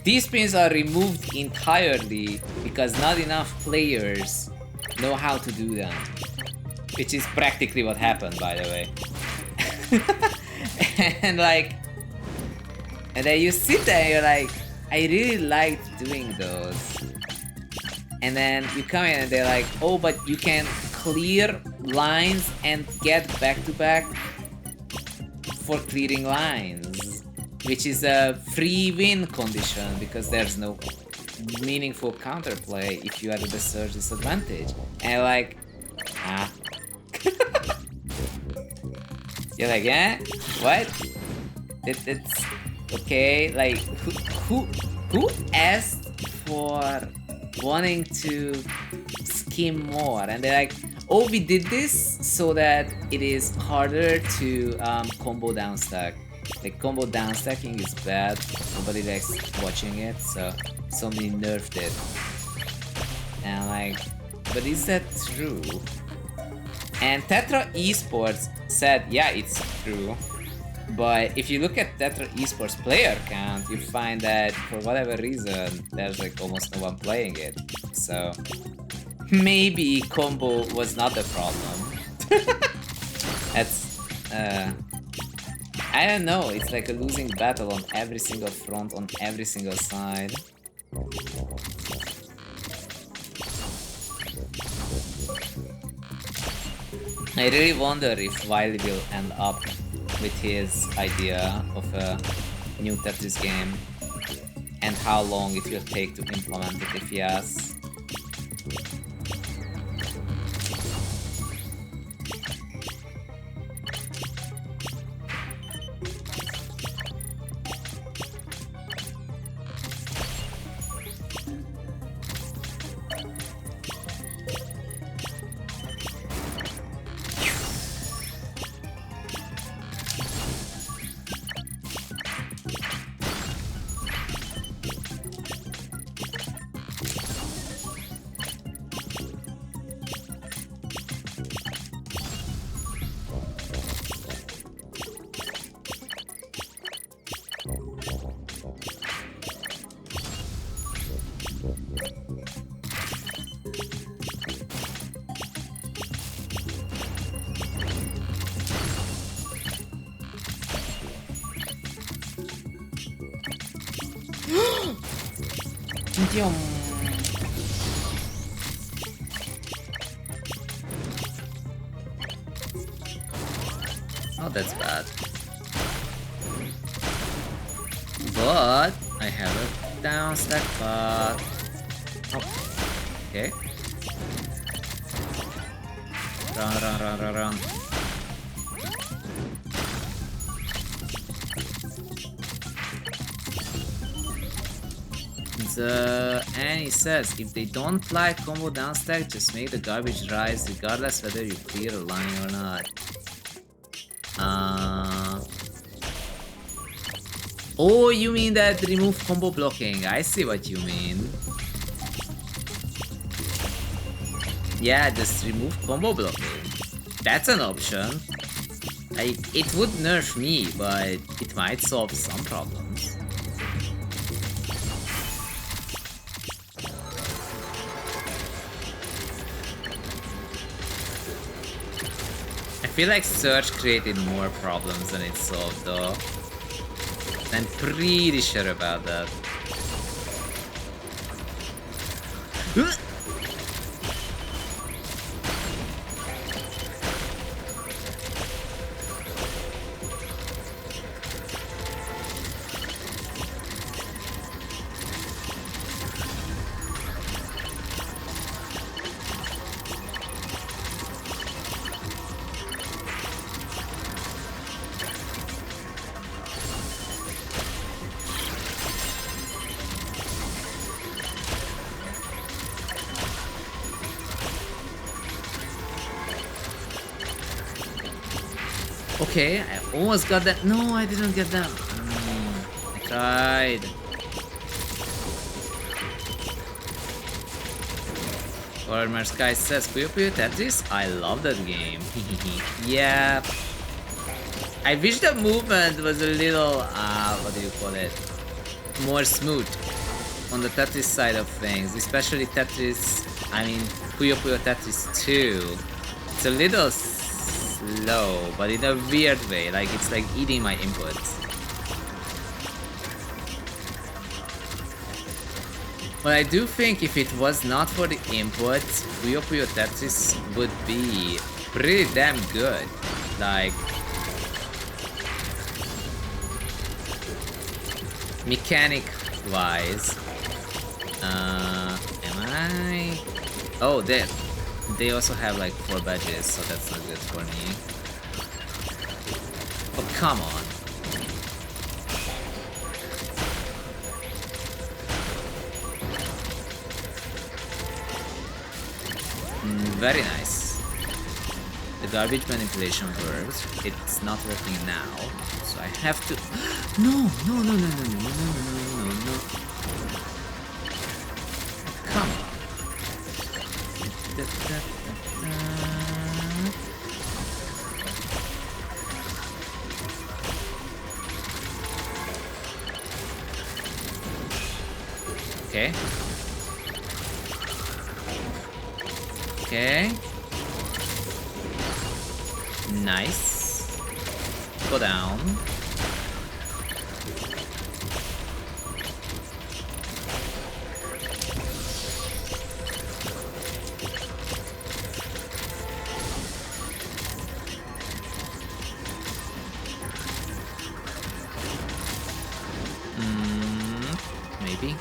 these pins are removed entirely because not enough players know how to do them. Which is practically what happened, by the way. And like, and then you sit there and you're like, I really liked doing those. And then you come in and they're like, oh, but you can clear lines and get back-to-back for clearing lines. Which is a free win condition because there's no meaningful counterplay if you are at the surge disadvantage. And like, ah. You're like, yeah? What? It's okay, like, who asked for wanting to skim more, and they're like, oh, we did this so that it is harder to combo downstack. Like, combo downstacking is bad, nobody likes watching it, so somebody nerfed it. And like, but is that true? And Tetra Esports said, yeah, it's true. But if you look at Tetra Esports player count, you find that for whatever reason, there's like almost no one playing it. So maybe combo was not the problem. That's, I don't know, it's like a losing battle on every single front, on every single side. I really wonder if Wiley will end up with his idea of a new Tetris game and how long it will take to implement it if yes. Oh, that's bad. But I have a down stack pot. Oh. Okay. Run. And he says, if they don't like combo downstack, just make the garbage rise regardless whether you clear a line or not. Oh, you mean that remove combo blocking? I see what you mean. Yeah, just remove combo blocking. That's an option. It would nerf me, but it might solve some problems. I feel like Surge created more problems than it solved though. I'm pretty sure about that. Okay, I almost got that. No, I didn't get that. I tried. Warmer Sky says, Puyo Puyo Tetris? I love that game. Yeah. I wish the movement was a little, what do you call it? More smooth on the Tetris side of things. Especially Tetris, I mean, Puyo Puyo Tetris 2. It's a little slow, but in a weird way, like it's like eating my inputs. But I do think if it was not for the inputs, Puyo Puyo Tetris would be pretty damn good. Like, mechanic wise. Am I? Oh, they also have like 4 badges, so that's not good for me. Oh, come on. Very nice. The garbage manipulation works. It's not working now, so I have to. No! Come on. Okay. Okay. Nice. Go down. Maybe.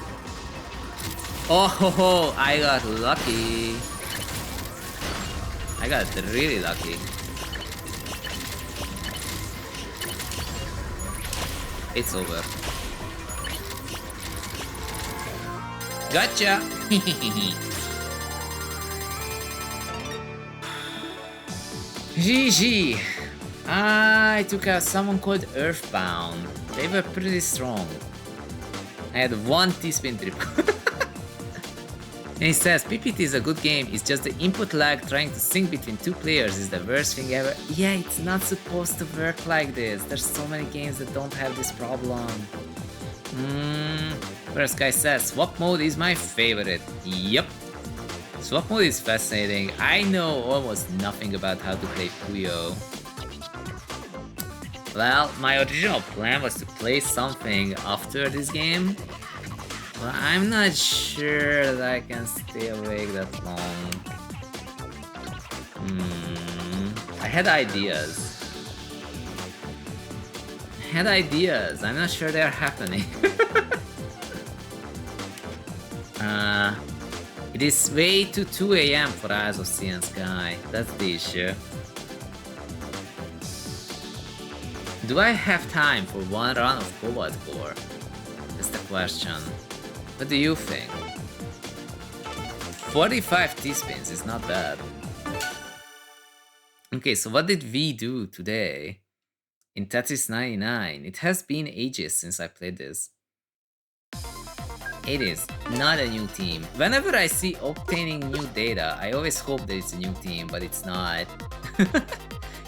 Oh ho ho! I got lucky. I got really lucky. It's over. Gotcha! GG! I took out someone called Earthbound. They were pretty strong. I had one T-spin trip. And he says, PPT is a good game, it's just the input lag trying to sync between two players is the worst thing ever. Yeah, it's not supposed to work like this. There's so many games that don't have this problem. First guy says, swap mode is my favorite. Yep. Swap mode is fascinating. I know almost nothing about how to play Puyo. Well, my original plan was to play something after this game. But I'm not sure that I can stay awake that long. I had ideas. I'm not sure they're happening. It is way to 2 AM for Eyes of Sea and Sky. That's the issue. Do I have time for one run of Cobalt Core? That's the question. What do you think? 45 T-spins is not bad. Okay, so what did we do today in Tetris 99? It has been ages since I played this. It is not a new team. Whenever I see obtaining new data, I always hope that it's a new team, but it's not.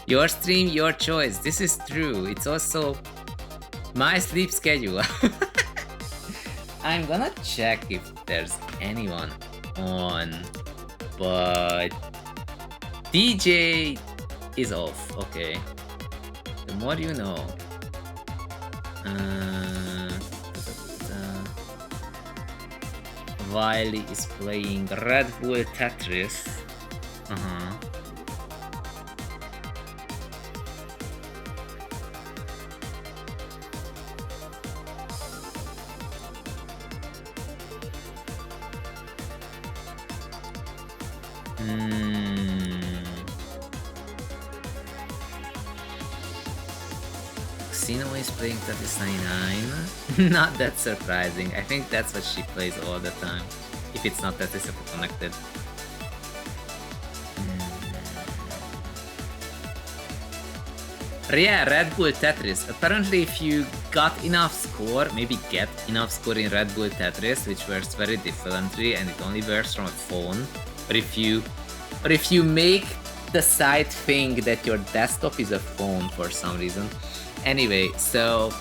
Your stream, your choice. This is true. It's also my sleep schedule. I'm gonna check if there's anyone on, but DJ is off. Okay, the more you know. Wiley is playing Red Bull Tetris. Xeno is playing Tetris 99. Not that surprising. I think that's what she plays all the time. If it's not Tetris connected. Yeah, Red Bull Tetris. Apparently if you got enough score, maybe get enough score in Red Bull Tetris, which works very differently and it only works from a phone. Or if you make the side think that your desktop is a phone for some reason. Anyway, so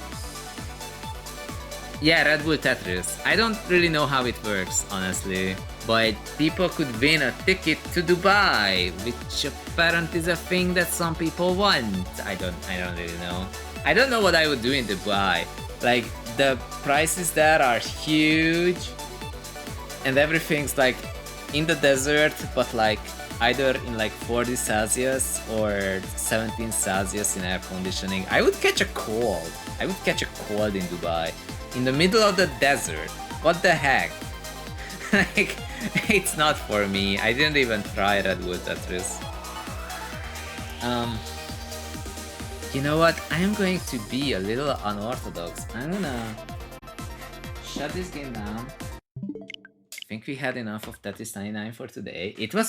yeah, Red Bull Tetris. I don't really know how it works, honestly, but people could win a ticket to Dubai, which apparently is a thing that some people want. I don't really know. I don't know what I would do in Dubai. Like, the prices there are huge, and everything's like in the desert, but like either in like 40 Celsius or 17 Celsius in air conditioning. I would catch a cold. I would catch a cold in Dubai. In the middle of the desert. What the heck? Like, it's not for me. I didn't even try Red Bull Tetris. You know what? I am going to be a little unorthodox. I'm gonna shut this game down. I think we had enough of Tetris 99 for today. It was